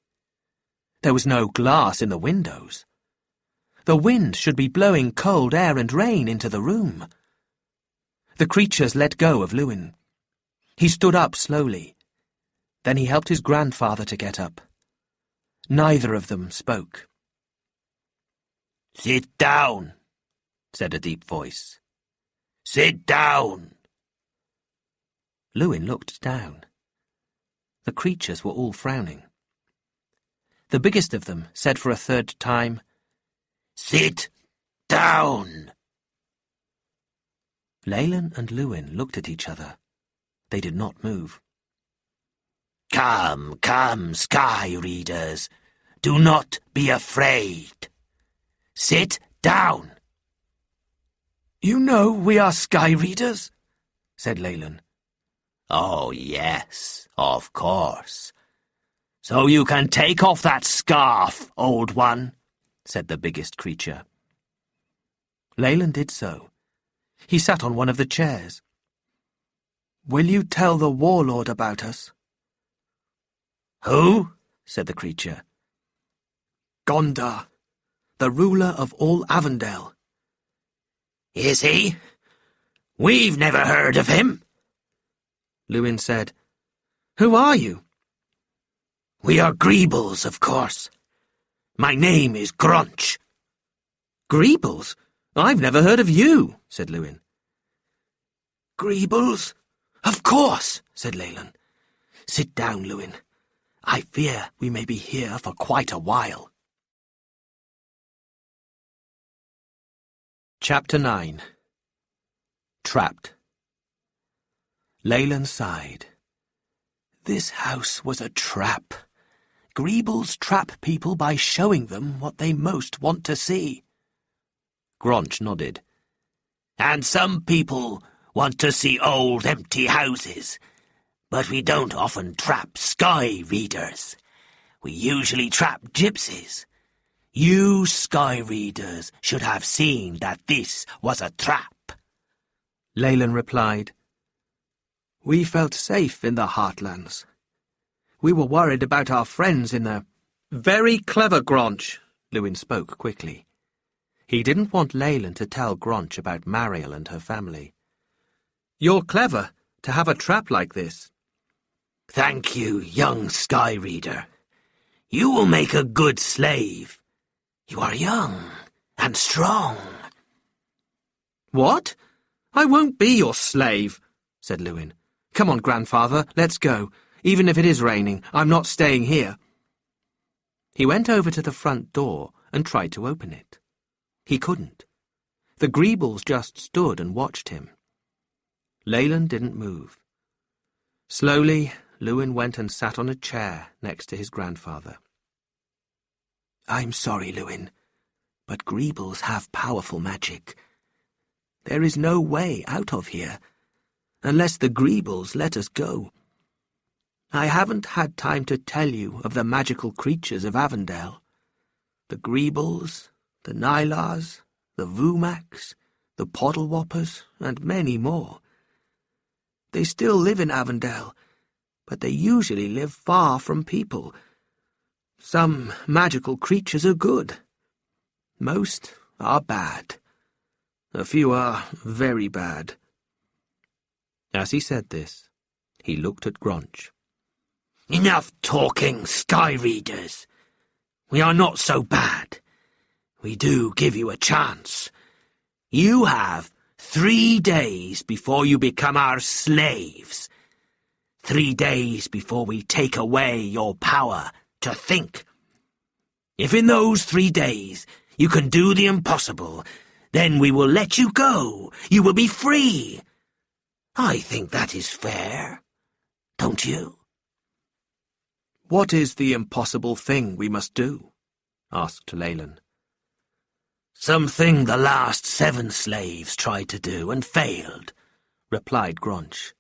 There was no glass in the windows. The wind should be blowing cold air and rain into the room. The creatures let go of Lewin. He stood up slowly. Then he helped his grandfather to get up. Neither of them spoke. "Sit down," said a deep voice. "Sit down." Lewin looked down. The creatures were all frowning. The biggest of them said for a third time, "Sit down." Leyland and Lewin looked at each other. They did not move. "Come, come, sky readers. Do not be afraid. Sit down." "You know we are sky readers," said Leyland. "Oh, yes, of course. So you can take off that scarf, old one," said the biggest creature. Leyland did so. He sat on one of the chairs. "Will you tell the warlord about us?" "Who?" said the creature. "Gondar, the ruler of all Avondale." "Is he? We've never heard of him." Lewin said, "Who are you?" "We are Greebles, of course. My name is Grunch." "Greebles? I've never heard of you," said Lewin. "Greebles? Of course," said Leyland. "Sit down, Lewin. I fear we may be here for quite a while." Chapter 9. Trapped. Leyland sighed. This house was a trap. Greebles trap people by showing them what they most want to see. Grunch nodded. "And some people want to see old empty houses, but we don't often trap sky readers. We usually trap gypsies. You sky readers should have seen that this was a trap." Leyland replied. "We felt safe in the heartlands. We were worried about our friends in the—" "Very clever, Grunch," Lewin spoke quickly. He didn't want Leyland to tell Grunch about Mariel and her family. "You're clever to have a trap like this." "Thank you, young sky reader. You will make a good slave. You are young and strong." "What? I won't be your slave," said Lewin. "Come on, grandfather, let's go. Even if it is raining, I'm not staying here." He went over to the front door and tried to open it. He couldn't. The Greebles just stood and watched him. Leyland didn't move. Slowly, Lewin went and sat on a chair next to his grandfather. "I'm sorry, Lewin, but Greebles have powerful magic. There is no way out of here, unless the Greebles let us go. I haven't had time to tell you of the magical creatures of Avondale. The Greebles, the Nylars, the Vumaks, the Poddlewhoppers, and many more. They still live in Avondale, but they usually live far from people. Some magical creatures are good. Most are bad. A few are very bad." As he said this, he looked at Grunch. "Enough talking, sky readers. We are not so bad. We do give you a chance. You have 3 days before you become our slaves. 3 days before we take away your power to think. If in those 3 days you can do the impossible, then we will let you go. You will be free. I think that is fair. Don't you?" "What is the impossible thing we must do?" asked Leyland. "Something the last 7 slaves tried to do and failed," replied Gronch.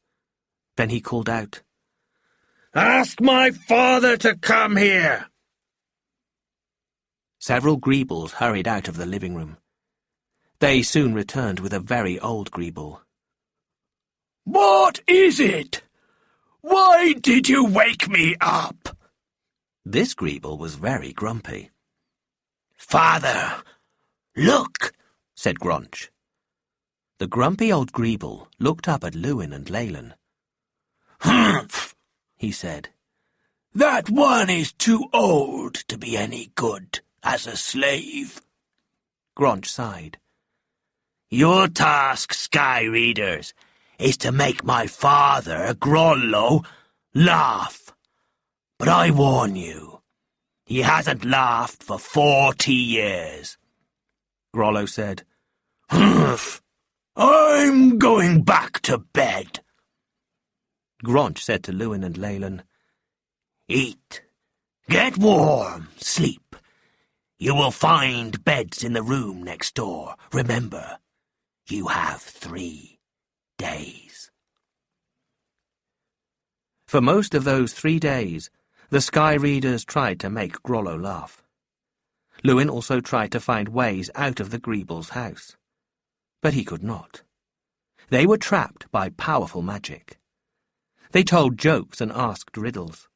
Then he called out, "Ask my father to come here!" Several Greebles hurried out of the living room. They soon returned with a very old Greeble. "What is it? Why did you wake me up?" This Greeble was very grumpy. "Father, look," said Gronch. The grumpy old Greeble looked up at Lewin and Leyland. "Humph," he said. "That one is too old to be any good as a slave." Gronch sighed. "Your task, Sky Readers, is to make my father, Grollo, laugh. But I warn you, he hasn't laughed for 40 years. Grollo said. "Humph! I'm going back to bed." Gronch said to Lewin and Leyland, "Eat, get warm, sleep. You will find beds in the room next door. Remember, you have 3 days." For most of those 3 days, the Sky Readers tried to make Grollo laugh. Lewin also tried to find ways out of the Greeble's house. But he could not. They were trapped by powerful magic. They told jokes and asked riddles.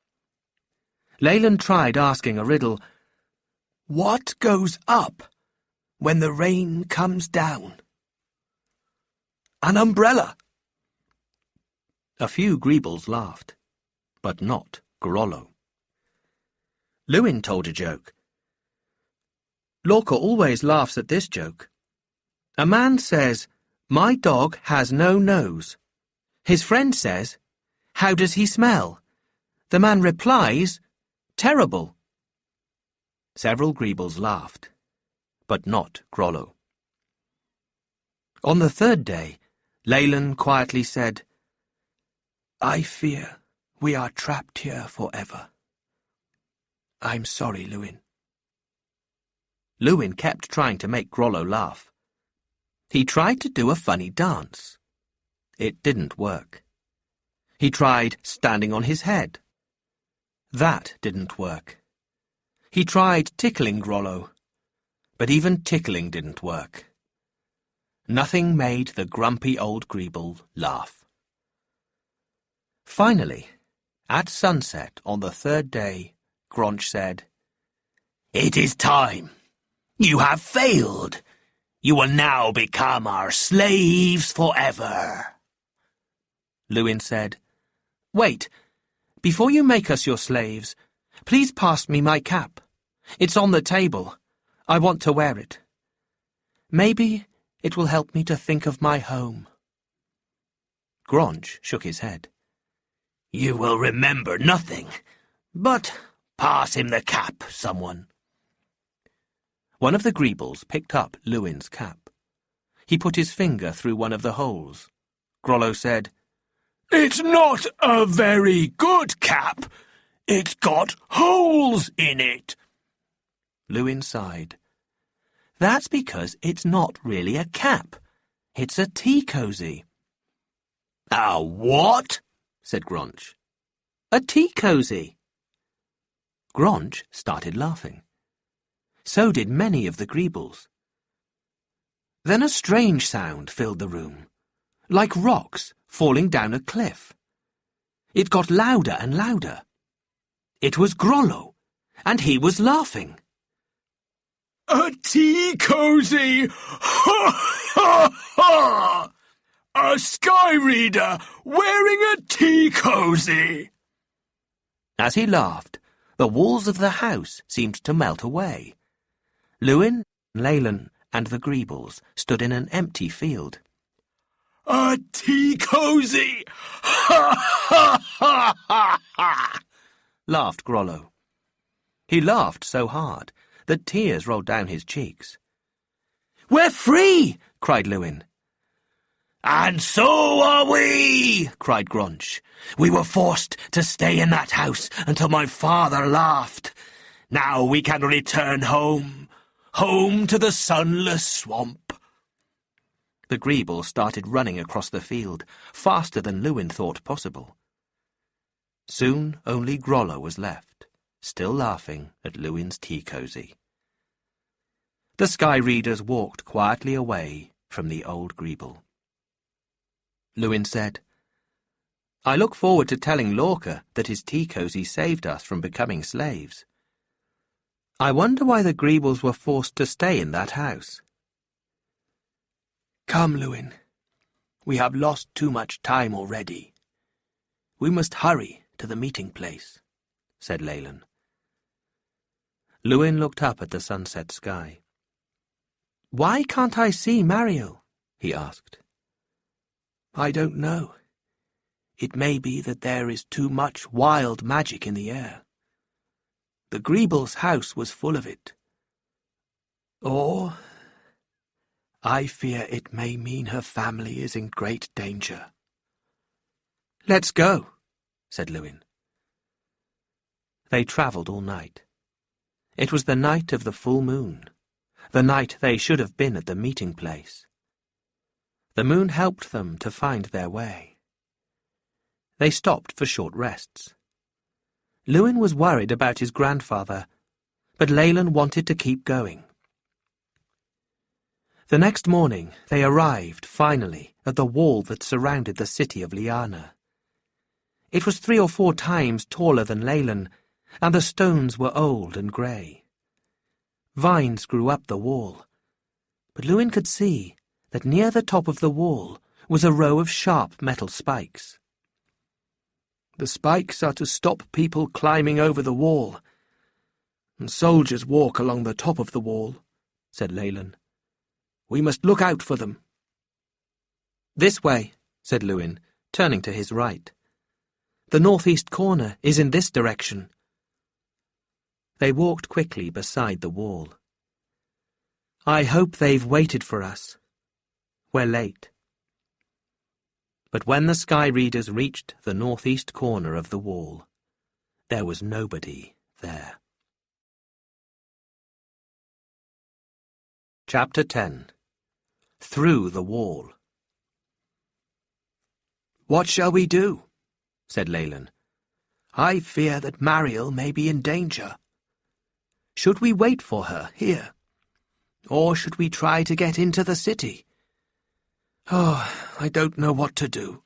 Leyland tried asking a riddle, "What goes up when the rain comes down?" "An umbrella." A few Greebles laughed, but not Grollo. Lewin told a joke. Lorca always laughs at this joke. A man says, "My dog has no nose." His friend says, "How does he smell?" The man replies, "Terrible." Several Greebles laughed, but not Grollo. On the 3rd day, Leyland quietly said, "I fear we are trapped here forever. I'm sorry, Lewin." Lewin kept trying to make Grollo laugh. He tried to do a funny dance. It didn't work. He tried standing on his head. That didn't work. He tried tickling Grollo, but even tickling didn't work. Nothing made the grumpy old Greeble laugh. Finally, at sunset on the 3rd day, Gronch said, "It is time. You have failed. You will now become our slaves forever." Lewin said, "Wait, before you make us your slaves, please pass me my cap. It's on the table. I want to wear it. Maybe it will help me to think of my home." Gronch shook his head. "You will remember nothing, but pass him the cap, someone." One of the Greebles picked up Lewin's cap. He put his finger through one of the holes. Grollo said, "It's not a very good cap. It's got holes in it." Lewin sighed. "That's because it's not really a cap. It's a tea cosy." "A what?" said Gronch. "A tea cosy." Gronch started laughing. So did many of the Greebles. Then a strange sound filled the room, like rocks falling down a cliff. It got louder and louder. It was Grollo, and he was laughing. "A tea cosy! Ha ha ha! A Sky Reader wearing a tea cosy!" As he laughed, the walls of the house seemed to melt away. Lewin, Leyland, and the Greebles stood in an empty field. "A tea cosy! Ha ha ha ha ha!" laughed Grollo. He laughed so hard that tears rolled down his cheeks. "We're free!" cried Lewin. "And so are we!" cried Grunch. "We were forced to stay in that house until my father laughed. Now we can return home, home to the sunless swamp." The Greeble started running across the field, faster than Lewin thought possible. Soon only Grollo was left, still laughing at Lewin's tea cosy. The Sky Readers walked quietly away from the old Greeble. Lewin said, "I look forward to telling Lorca that his tea cosy saved us from becoming slaves. I wonder why the Greebles were forced to stay in that house." "Come, Lewin. We have lost too much time already. We must hurry to the meeting place," said Leyland. Lewin looked up at the sunset sky. "Why can't I see Mariel?" he asked. "I don't know. It may be that there is too much wild magic in the air. The Greeble's house was full of it. Or I fear it may mean her family is in great danger." "Let's go," said Lewin. They travelled all night. It was the night of the full moon, the night they should have been at the meeting place. The moon helped them to find their way. They stopped for short rests. Lewin was worried about his grandfather, but Leyland wanted to keep going. The next morning they arrived, finally, at the wall that surrounded the city of Liana. It was 3 or 4 times taller than Leyland, and the stones were old and grey. Vines grew up the wall, but Lewin could see that near the top of the wall was a row of sharp metal spikes. "The spikes are to stop people climbing over the wall, and soldiers walk along the top of the wall," said Leyland. "We must look out for them." "This way," said Lewin, turning to his right. "The northeast corner is in this direction." They walked quickly beside the wall. "I hope they've waited for us. We're late." But when the Sky Readers reached the northeast corner of the wall, there was nobody there. Chapter 10. Through the Wall. "What shall we do?" said Leyland. "I fear that Mariel may be in danger. Should we wait for her here? Or should we try to get into the city? Oh, I don't know what to do."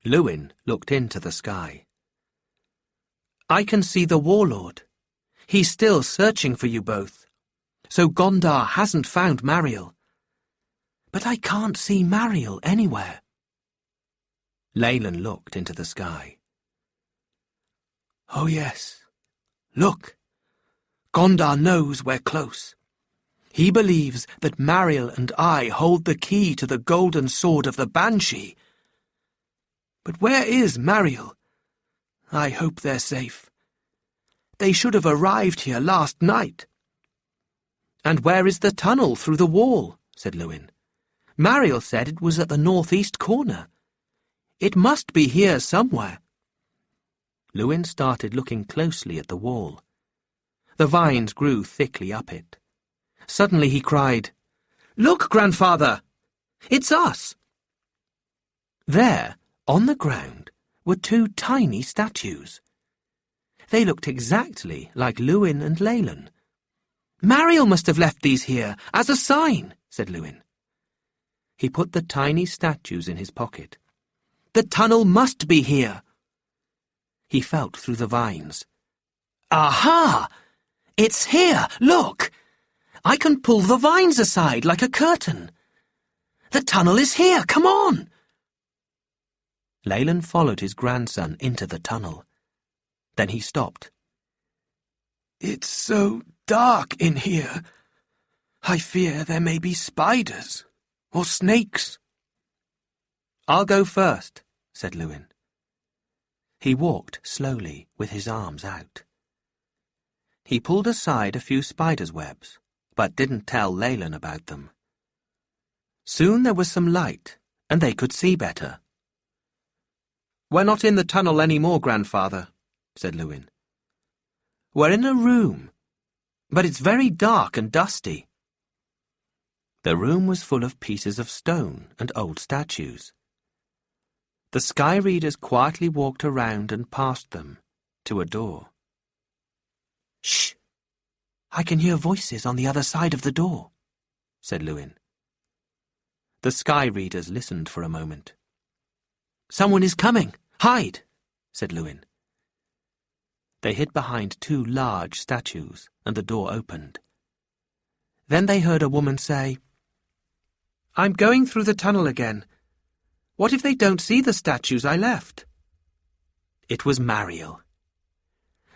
Lewin looked into the sky. "I can see the warlord. He's still searching for you both. So Gondar hasn't found Mariel. But I can't see Mariel anywhere." Leyland looked into the sky. "Oh yes. Look. Gondar knows we're close. He believes that Mariel and I hold the key to the golden sword of the Banshee. But where is Mariel? I hope they're safe. They should have arrived here last night." "And where is the tunnel through the wall?" said Lewin. "Mariel said it was at the northeast corner. It must be here somewhere." Lewin started looking closely at the wall. The vines grew thickly up it. Suddenly he cried, "Look, Grandfather! It's us!" There, on the ground, were 2 tiny statues. They looked exactly like Lewin and Leyland. "Mariel must have left these here, as a sign," said Lewin. He put the tiny statues in his pocket. "The tunnel must be here." He felt through the vines. "Aha! It's here, look! I can pull the vines aside like a curtain. The tunnel is here, come on!" Leyland followed his grandson into the tunnel. Then he stopped. "It's so dark in here. I fear there may be spiders or snakes." "I'll go first," said Lewin. He walked slowly with his arms out. He pulled aside a few spiders' webs, but didn't tell Leyland about them. Soon there was some light, and they could see better. "We're not in the tunnel any more, Grandfather," said Lewin. "We're in a room, but it's very dark and dusty." The room was full of pieces of stone and old statues. The sky readers quietly walked around and past them to a door. "Shh! I can hear voices on the other side of the door," said Lewin. The sky readers listened for a moment. "Someone is coming! Hide!" said Lewin. They hid behind two large statues, and the door opened. Then they heard a woman say, "I'm going through the tunnel again. What if they don't see the statues I left?" It was Mariel.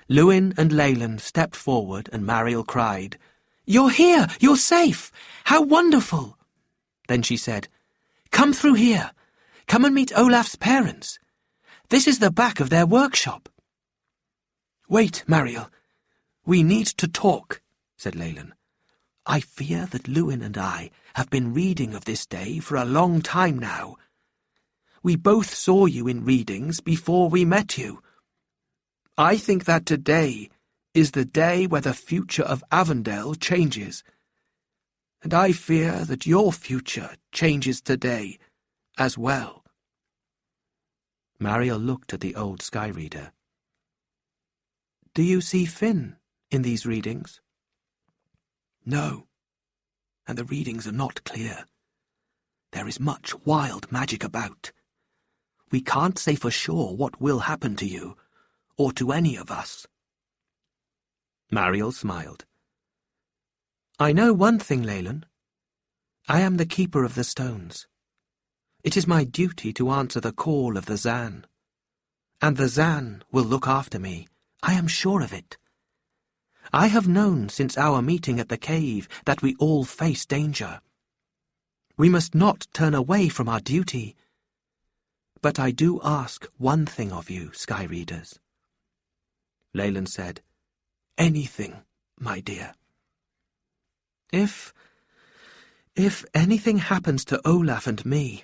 Lewin and Leyland stepped forward, and Mariel cried, "You're here! You're safe! How wonderful!" Then she said, "Come through here. Come and meet Olaf's parents. This is the back of their workshop." "Wait, Mariel. We need to talk," said Leyland. "I fear that Lewin and I have been reading of this day for a long time now. We both saw you in readings before we met you. I think that today is the day where the future of Avondale changes. And I fear that your future changes today as well." Mariel looked at the old sky reader. "Do you see Finn in these readings?" "No, and the readings are not clear. There is much wild magic about. We can't say for sure what will happen to you, or to any of us." Mariel smiled. "I know one thing, Leyland. I am the keeper of the stones. It is my duty to answer the call of the Zan. And the Zan will look after me, I am sure of it. I have known since our meeting at the cave that we all face danger. We must not turn away from our duty. But I do ask one thing of you, sky readers." Leyland said, "Anything, my dear." If anything happens to Olaf and me,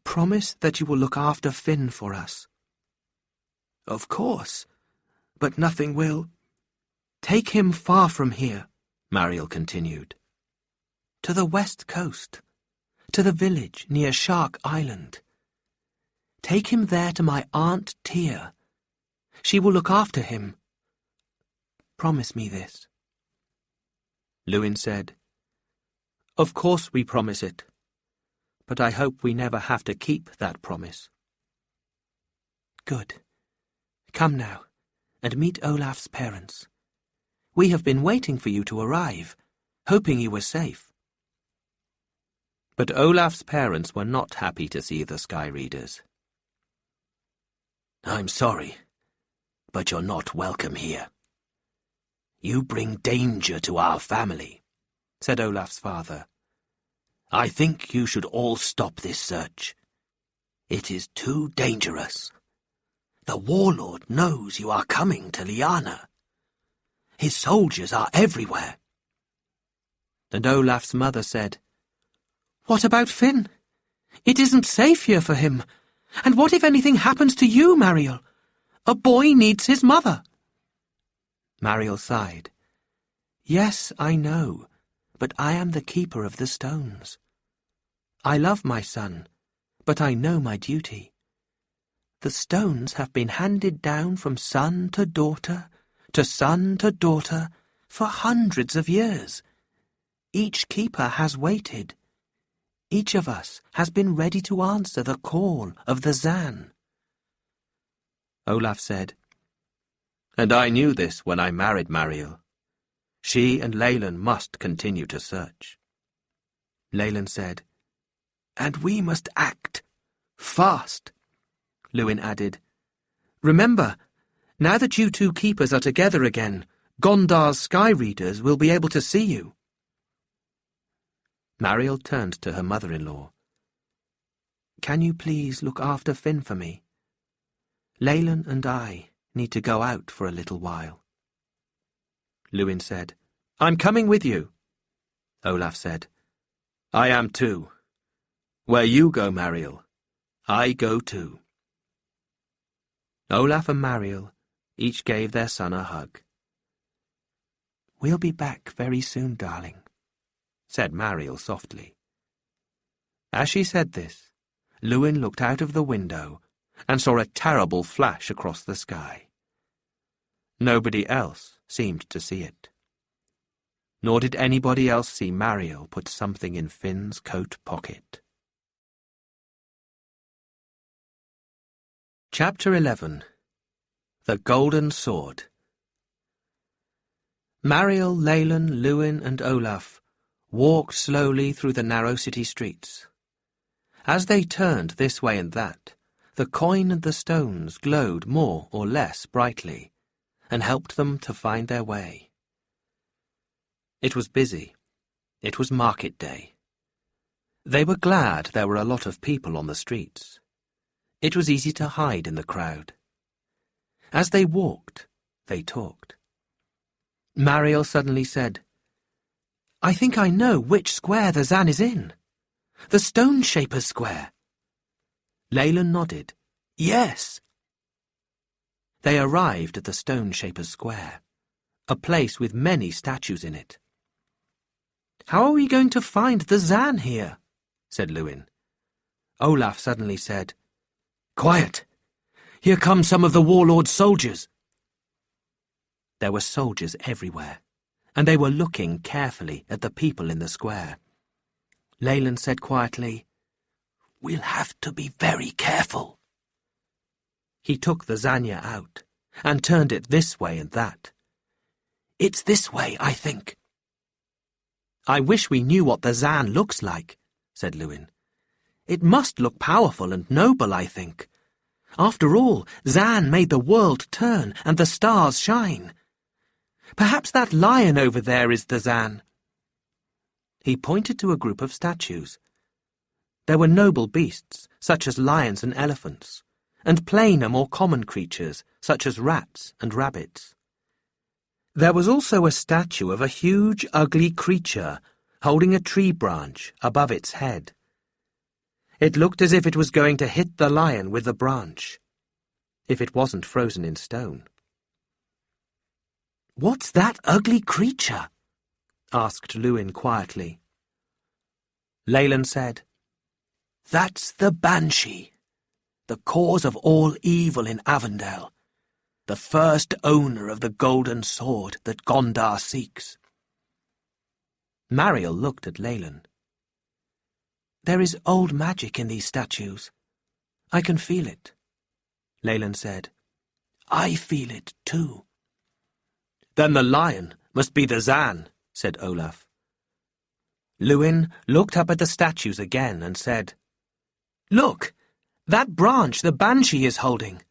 promise that you will look after Finn for us." "Of course, but nothing will." "Take him far from here," Mariel continued. "To the west coast, to the village near Shark Island. Take him there to my Aunt Tia. She will look after him. Promise me this." Lewin said, "Of course we promise it, but I hope we never have to keep that promise." "Good. Come now, and meet Olaf's parents. We have been waiting for you to arrive, hoping you were safe." But Olaf's parents were not happy to see the sky readers. "I'm sorry, but you're not welcome here. You bring danger to our family," said Olaf's father. "I think you should all stop this search. It is too dangerous. The warlord knows you are coming to Liana. His soldiers are everywhere." And Olaf's mother said, "What about Finn? It isn't safe here for him. And what if anything happens to you, Mariel? A boy needs his mother." Mariel sighed. "Yes, I know, but I am the keeper of the stones. I love my son, but I know my duty. The stones have been handed down from son to daughter for hundreds of years. Each keeper has waited. Each of us has been ready to answer the call of the Zan." Olaf said, "And I knew this when I married Mariel. She and Leyland must continue to search." Leyland said, "And we must act fast." Lewin added, "Remember, now that you two keepers are together again, Gondar's sky readers will be able to see you." Mariel turned to her mother-in-law. "Can you please look after Finn for me? Leyland and I need to go out for a little while." Lewin said, "I'm coming with you." Olaf said, "I am too. Where you go, Mariel, I go too. Olaf and Mariel each gave their son a hug. We'll be back very soon, darling, said Mariel softly. As she said this, Lewin looked out of the window and saw a terrible flash across the sky. Nobody else seemed to see it. Nor did anybody else see Mariel put something in Finn's coat pocket. Chapter 11. The Golden Sword. Mariel, Leyland, Lewin and Olaf walked slowly through the narrow city streets. As they turned this way and that, the coin and the stones glowed more or less brightly, and helped them to find their way. It was busy. It was market day. They were glad there were a lot of people on the streets. It was easy to hide in the crowd. As they walked, they talked. Mariel suddenly said, I think I know which square the Zan is in. The Stone Shaper's Square. Leyland nodded. Yes. They arrived at the Stone Shaper's Square, a place with many statues in it. How are we going to find the Zan here? Said Lewin. Olaf suddenly said, Quiet! Here come some of the warlord's soldiers. There were soldiers everywhere, and they were looking carefully at the people in the square. Leyland said quietly, We'll have to be very careful. He took the Zanya out and turned it this way and that. It's this way, I think. I wish we knew what the Zan looks like, said Lewin. It must look powerful and noble, I think. After all, Zan made the world turn and the stars shine. Perhaps that lion over there is the Zan. He pointed to a group of statues. There were noble beasts, such as lions and elephants, and plainer, more common creatures, such as rats and rabbits. There was also a statue of a huge, ugly creature holding a tree branch above its head. It looked as if it was going to hit the lion with the branch, if it wasn't frozen in stone. What's that ugly creature? Asked Lewin quietly. Leyland said, That's the Banshee, the cause of all evil in Avondale, the first owner of the golden sword that Gondar seeks. Mariel looked at Leyland. There is old magic in these statues. I can feel it. Leyland said, I feel it too. Then the lion must be the Zan, said Olaf. Lewin looked up at the statues again and said, Look, that branch the Banshee is holding.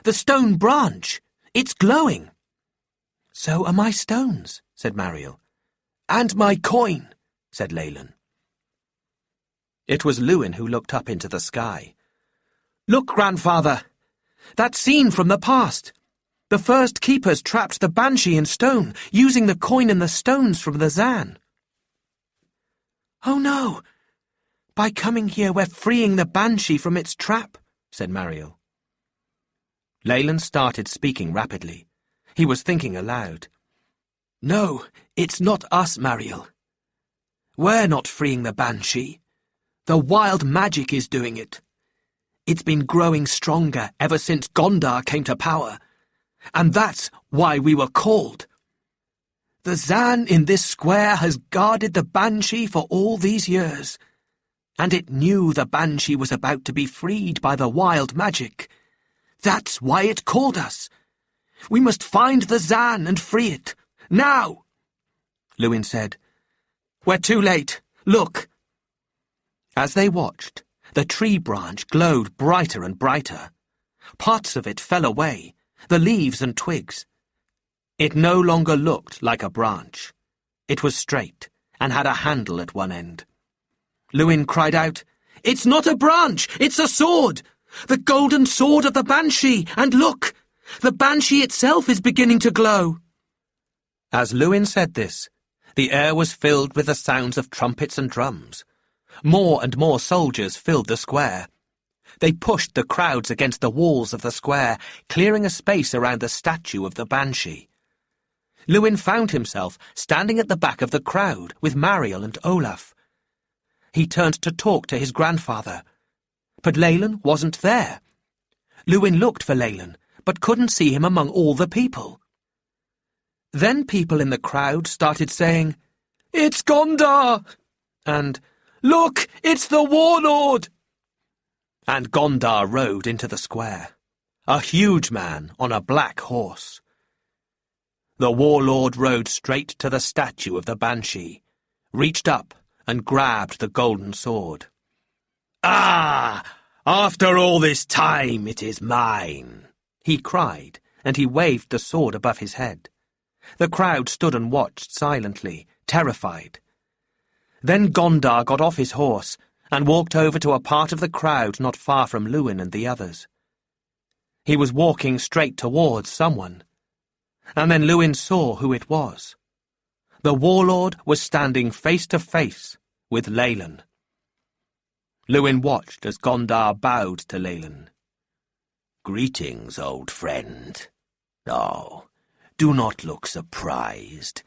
The stone branch. It's glowing. So are my stones, said Mariel. And my coin, said Leyland. It was Lewin who looked up into the sky. Look, grandfather, that scene from the past. The first keepers trapped the Banshee in stone, using the coin and the stones from the Zan. Oh no! By coming here we're freeing the Banshee from its trap, said Mariel. Leyland started speaking rapidly. He was thinking aloud. No, it's not us, Mariel. We're not freeing the Banshee. The wild magic is doing it. It's been growing stronger ever since Gondar came to power. And that's why we were called. The Zan in this square has guarded the Banshee for all these years, and it knew the Banshee was about to be freed by the wild magic. That's why it called us. We must find the Zan and free it. Now! Lewin said. We're too late. Look! As they watched, the tree branch glowed brighter and brighter. Parts of it fell away, the leaves and twigs. It no longer looked like a branch. It was straight and had a handle at one end. Lewin cried out, It's not a branch, it's a sword! The golden sword of the Banshee! And look! The Banshee itself is beginning to glow! As Lewin said this, the air was filled with the sounds of trumpets and drums. More and more soldiers filled the square. They pushed the crowds against the walls of the square, clearing a space around the statue of the Banshee. Lewin found himself standing at the back of the crowd with Mariel and Olaf. He turned to talk to his grandfather, but Leyland wasn't there. Lewin looked for Leyland, but couldn't see him among all the people. Then people in the crowd started saying, "It's Gondar!" and "Look, it's the warlord!" And Gondar rode into the square, a huge man on a black horse. The warlord rode straight to the statue of the Banshee, reached up and grabbed the golden sword. "Ah! After all this time, it is mine!" he cried, and he waved the sword above his head. The crowd stood and watched silently, terrified. Then Gondar got off his horse and walked over to a part of the crowd not far from Lewin and the others. He was walking straight towards someone, and then Lewin saw who it was. The warlord was standing face to face with Leyland. Lewin watched as Gondar bowed to Leyland. "Greetings, old friend. Oh, do not look surprised.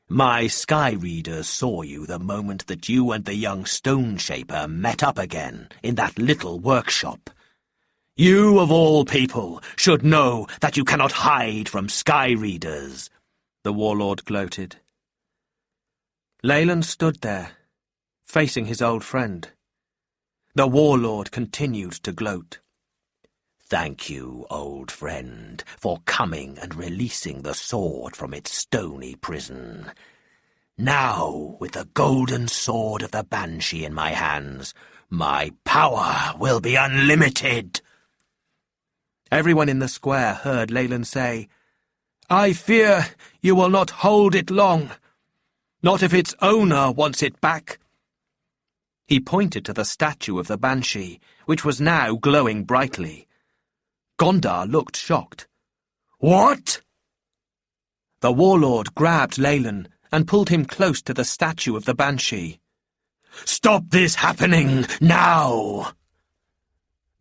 My sky readers saw you the moment that you and the young stone shaper met up again in that little workshop. You, of all people, should know that you cannot hide from sky readers," the warlord gloated. Leyland stood there, facing his old friend. The warlord continued to gloat. "Thank you, old friend, for coming and releasing the sword from its stony prison. Now, with the golden sword of the Banshee in my hands, my power will be unlimited." Everyone in the square heard Leyland say, "I fear you will not hold it long. Not if its owner wants it back." He pointed to the statue of the Banshee, which was now glowing brightly. Gondar looked shocked. "What?" The warlord grabbed Leyland and pulled him close to the statue of the Banshee. "Stop this happening, now!"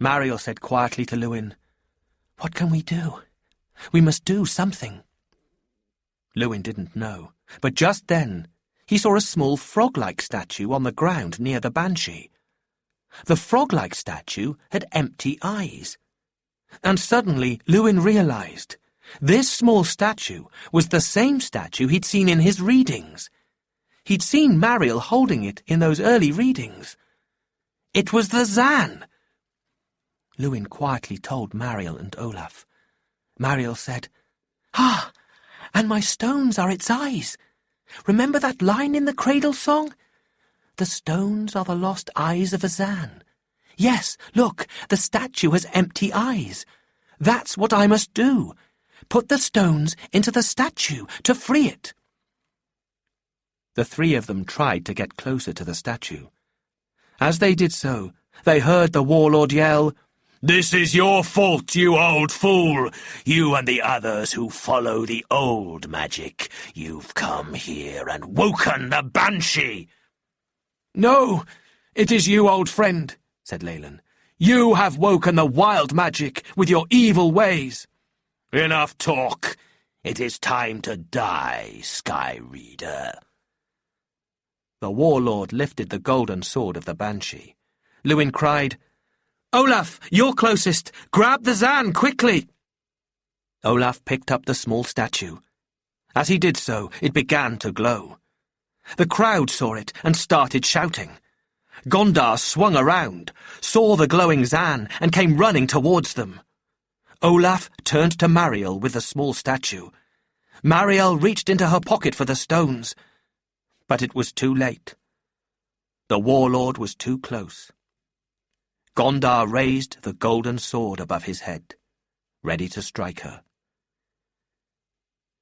Mariel said quietly to Lewin, "What can we do? We must do something." Lewin didn't know, but just then he saw a small frog-like statue on the ground near the Banshee. The frog-like statue had empty eyes. And suddenly Lewin realized this small statue was the same statue he'd seen in his readings. He'd seen Mariel holding it in those early readings. It was the Zan. Lewin quietly told Mariel and Olaf. Mariel said, "Ah, and my stones are its eyes. Remember that line in the Cradle song? The stones are the lost eyes of a Zan. Yes, look, the statue has empty eyes. That's what I must do. Put the stones into the statue to free it." The three of them tried to get closer to the statue. As they did so, they heard the warlord yell, "This is your fault, you old fool! You and the others who follow the old magic. You've come here and woken the Banshee!" "No, it is you, old friend," said Leyland. "You have woken the wild magic with your evil ways." "Enough talk. It is time to die, Sky Reader." The warlord lifted the golden sword of the Banshee. Lewin cried, "Olaf, you're closest. Grab the Zan, quickly!" Olaf picked up the small statue. As he did so, it began to glow. The crowd saw it and started shouting. Gondar swung around, saw the glowing Zan, and came running towards them. Olaf turned to Mariel with the small statue. Mariel reached into her pocket for the stones, but it was too late. The warlord was too close. Gondar raised the golden sword above his head, ready to strike her.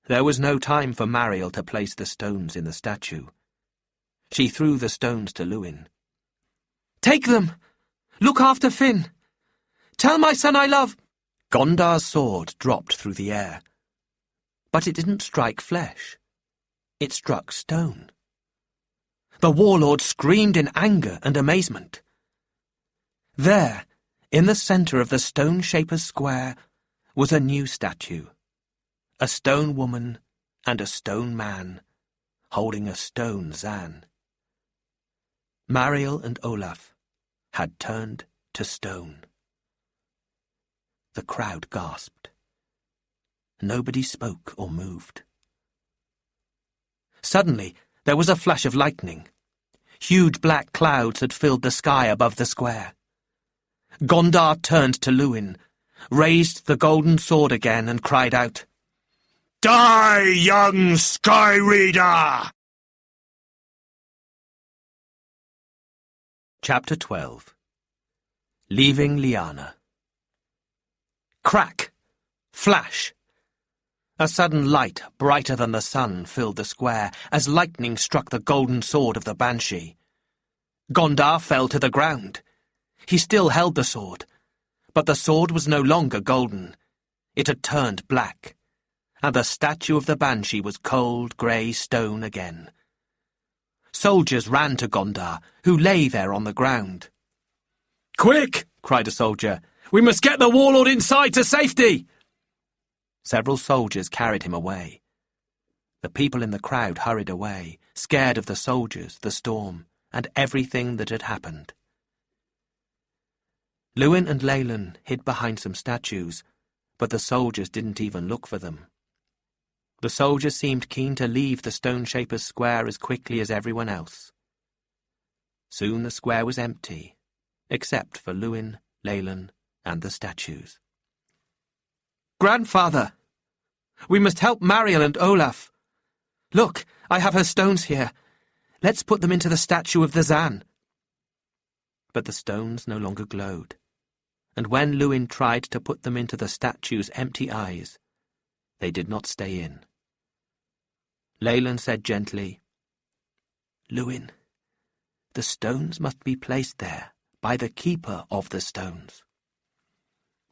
There was no time for Mariel to place the stones in the statue. She threw the stones to Lewin. "Take them! Look after Finn! Tell my son I love—" Gondar's sword dropped through the air. But it didn't strike flesh. It struck stone. The warlord screamed in anger and amazement. There, in the centre of the stone shaper's square, was a new statue. A stone woman and a stone man, holding a stone Zan. Mariel and Olaf had turned to stone. The crowd gasped. Nobody spoke or moved. Suddenly, there was a flash of lightning. Huge black clouds had filled the sky above the square. Gondar turned to Luin, raised the golden sword again, and cried out, "Die, young Sky Reader!" Chapter 12. Leaving Liana. Crack! Flash! A sudden light, brighter than the sun, filled the square as lightning struck the golden sword of the Banshee. Gondar fell to the ground. He still held the sword, but the sword was no longer golden. It had turned black, and the statue of the Banshee was cold grey stone again. Soldiers ran to Gondar, who lay there on the ground. "Quick!" cried a soldier. "We must get the warlord inside to safety!" Several soldiers carried him away. The people in the crowd hurried away, scared of the soldiers, the storm, and everything that had happened. Luin and Leyland hid behind some statues, but the soldiers didn't even look for them. The soldiers seemed keen to leave the stone shaper's square as quickly as everyone else. Soon the square was empty, except for Luin, Leyland, and the statues. "Grandfather! We must help Mariel and Olaf. Look, I have her stones here. Let's put them into the statue of the Zan." But the stones no longer glowed, and when Luin tried to put them into the statue's empty eyes, they did not stay in. Leyland said gently, "Luin, the stones must be placed there by the keeper of the stones."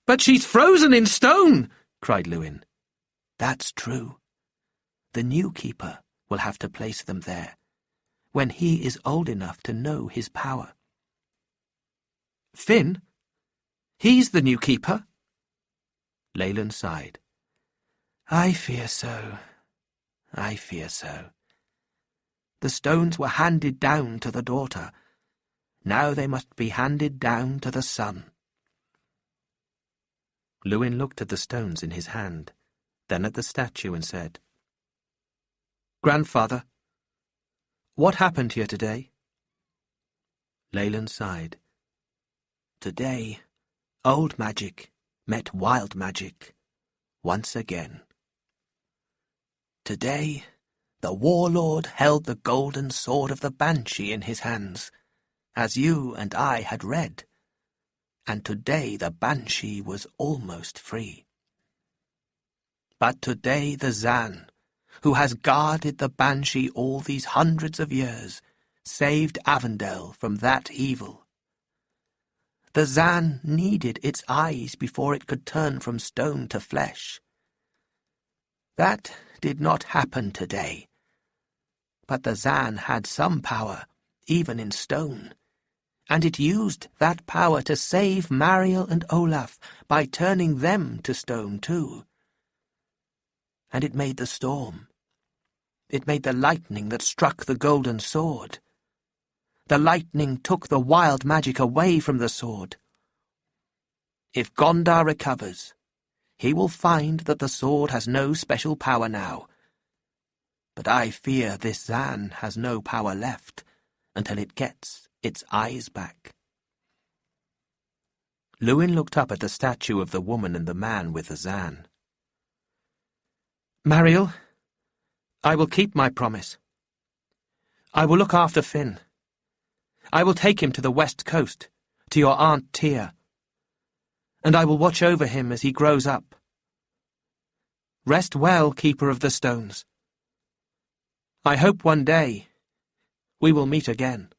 "But she's frozen in stone!" cried Luin. "That's true. The new keeper will have to place them there when he is old enough to know his power." "Finn? He's the new keeper?" Leyland sighed. "I fear so. I fear so. The stones were handed down to the daughter. Now they must be handed down to the son." Luin looked at the stones in his hand, then at the statue and said, "Grandfather, what happened here today?" Leyland sighed. "Today, old magic met wild magic once again. Today, the warlord held the golden sword of the Banshee in his hands, as you and I had read, and today the Banshee was almost free. But today the Zan, who has guarded the Banshee all these hundreds of years, saved Avondale from that evil. The Zan needed its eyes before it could turn from stone to flesh. That did not happen today. But the Zan had some power, even in stone, and it used that power to save Mariel and Olaf by turning them to stone too. And it made the storm. It made the lightning that struck the golden sword. The lightning took the wild magic away from the sword. If Gondar recovers, he will find that the sword has no special power now. But I fear this Zan has no power left until it gets its eyes back." Luin looked up at the statue of the woman and the man with the Zan. "Mariel, I will keep my promise. I will look after Finn. I will take him to the west coast, to your Aunt Tia, and I will watch over him as he grows up. Rest well, Keeper of the Stones. I hope one day we will meet again."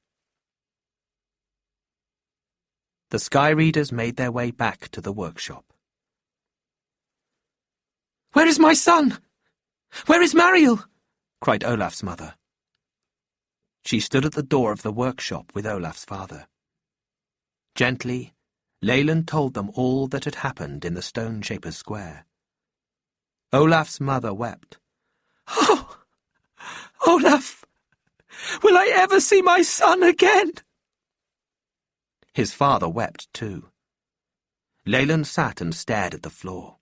The Sky Readers made their way back to the workshop. "Where is my son? Where is Mariel?" cried Olaf's mother. She stood at the door of the workshop with Olaf's father. Gently, Leyland told them all that had happened in the stone shaper's square. Olaf's mother wept. "Oh, Olaf! Will I ever see my son again?" His father wept too. Leyland sat and stared at the floor.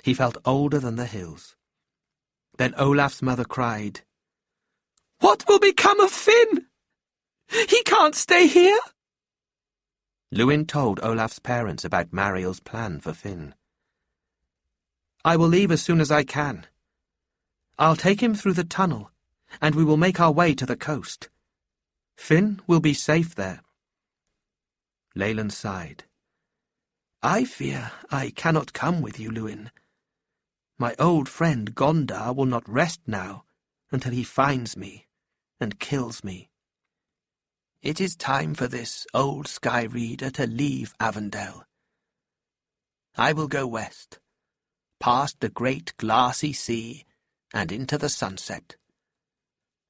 He felt older than the hills. Then Olaf's mother cried, "What will become of Finn? He can't stay here." Lewin told Olaf's parents about Mariel's plan for Finn. "I will leave as soon as I can. I'll take him through the tunnel, and we will make our way to the coast. Finn will be safe there." Leyland sighed. "I fear I cannot come with you, Lewin. My old friend Gondar will not rest now until he finds me and kills me. It is time for this old sky reader to leave Avondale. I will go west, past the great glassy sea and into the sunset.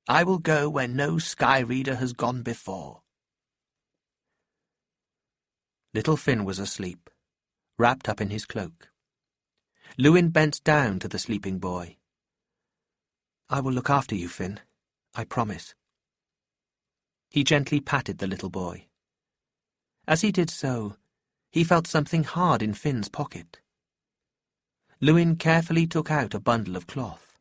I will go where no sky reader has gone before." Little Finn was asleep, wrapped up in his cloak. Lewin bent down to the sleeping boy. "I will look after you, Finn, I promise." He gently patted the little boy. As he did so, he felt something hard in Finn's pocket. Lewin carefully took out a bundle of cloth.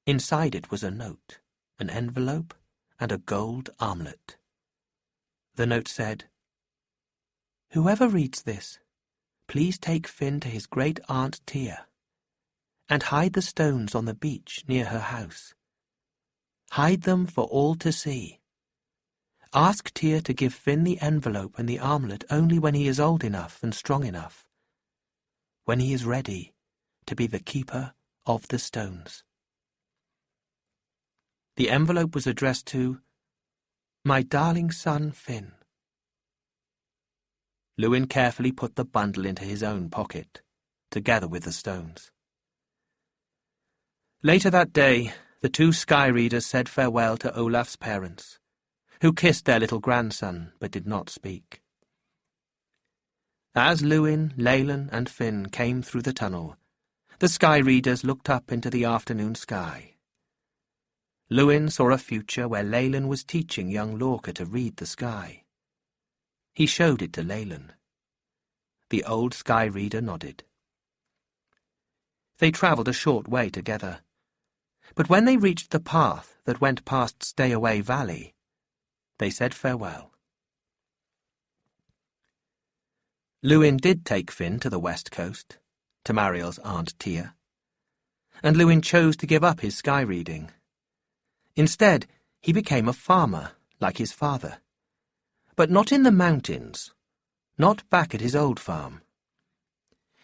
Inside it was a note, an envelope, and a gold armlet. The note said, "Whoever reads this, please take Finn to his great-aunt Tia, and hide the stones on the beach near her house. Hide them for all to see. Ask Tia to give Finn the envelope and the armlet only when he is old enough and strong enough, when he is ready to be the keeper of the stones." The envelope was addressed to "My darling son Finn." Lewin carefully put the bundle into his own pocket, together with the stones. Later that day, the two sky readers said farewell to Olaf's parents, who kissed their little grandson but did not speak. As Lewin, Leyland, and Finn came through the tunnel, the sky readers looked up into the afternoon sky. Lewin saw a future where Leyland was teaching young Lorca to read the sky. He showed it to Leyland. The old sky reader nodded. They travelled a short way together, but when they reached the path that went past Stay Away Valley, they said farewell. Lewin did take Finn to the west coast, to Mariel's Aunt Tia, and Lewin chose to give up his sky reading. Instead, he became a farmer, like his father, but not in the mountains, not back at his old farm.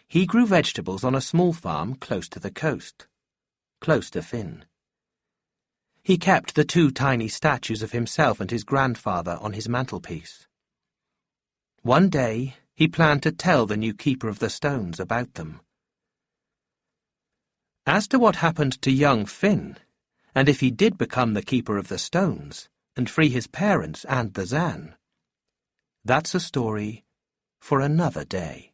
He grew vegetables on a small farm close to the coast, close to Finn. He kept the two tiny statues of himself and his grandfather on his mantelpiece. One day, he planned to tell the new keeper of the stones about them. As to what happened to young Finn, and if he did become the keeper of the stones and free his parents and the Zan, that's a story for another day.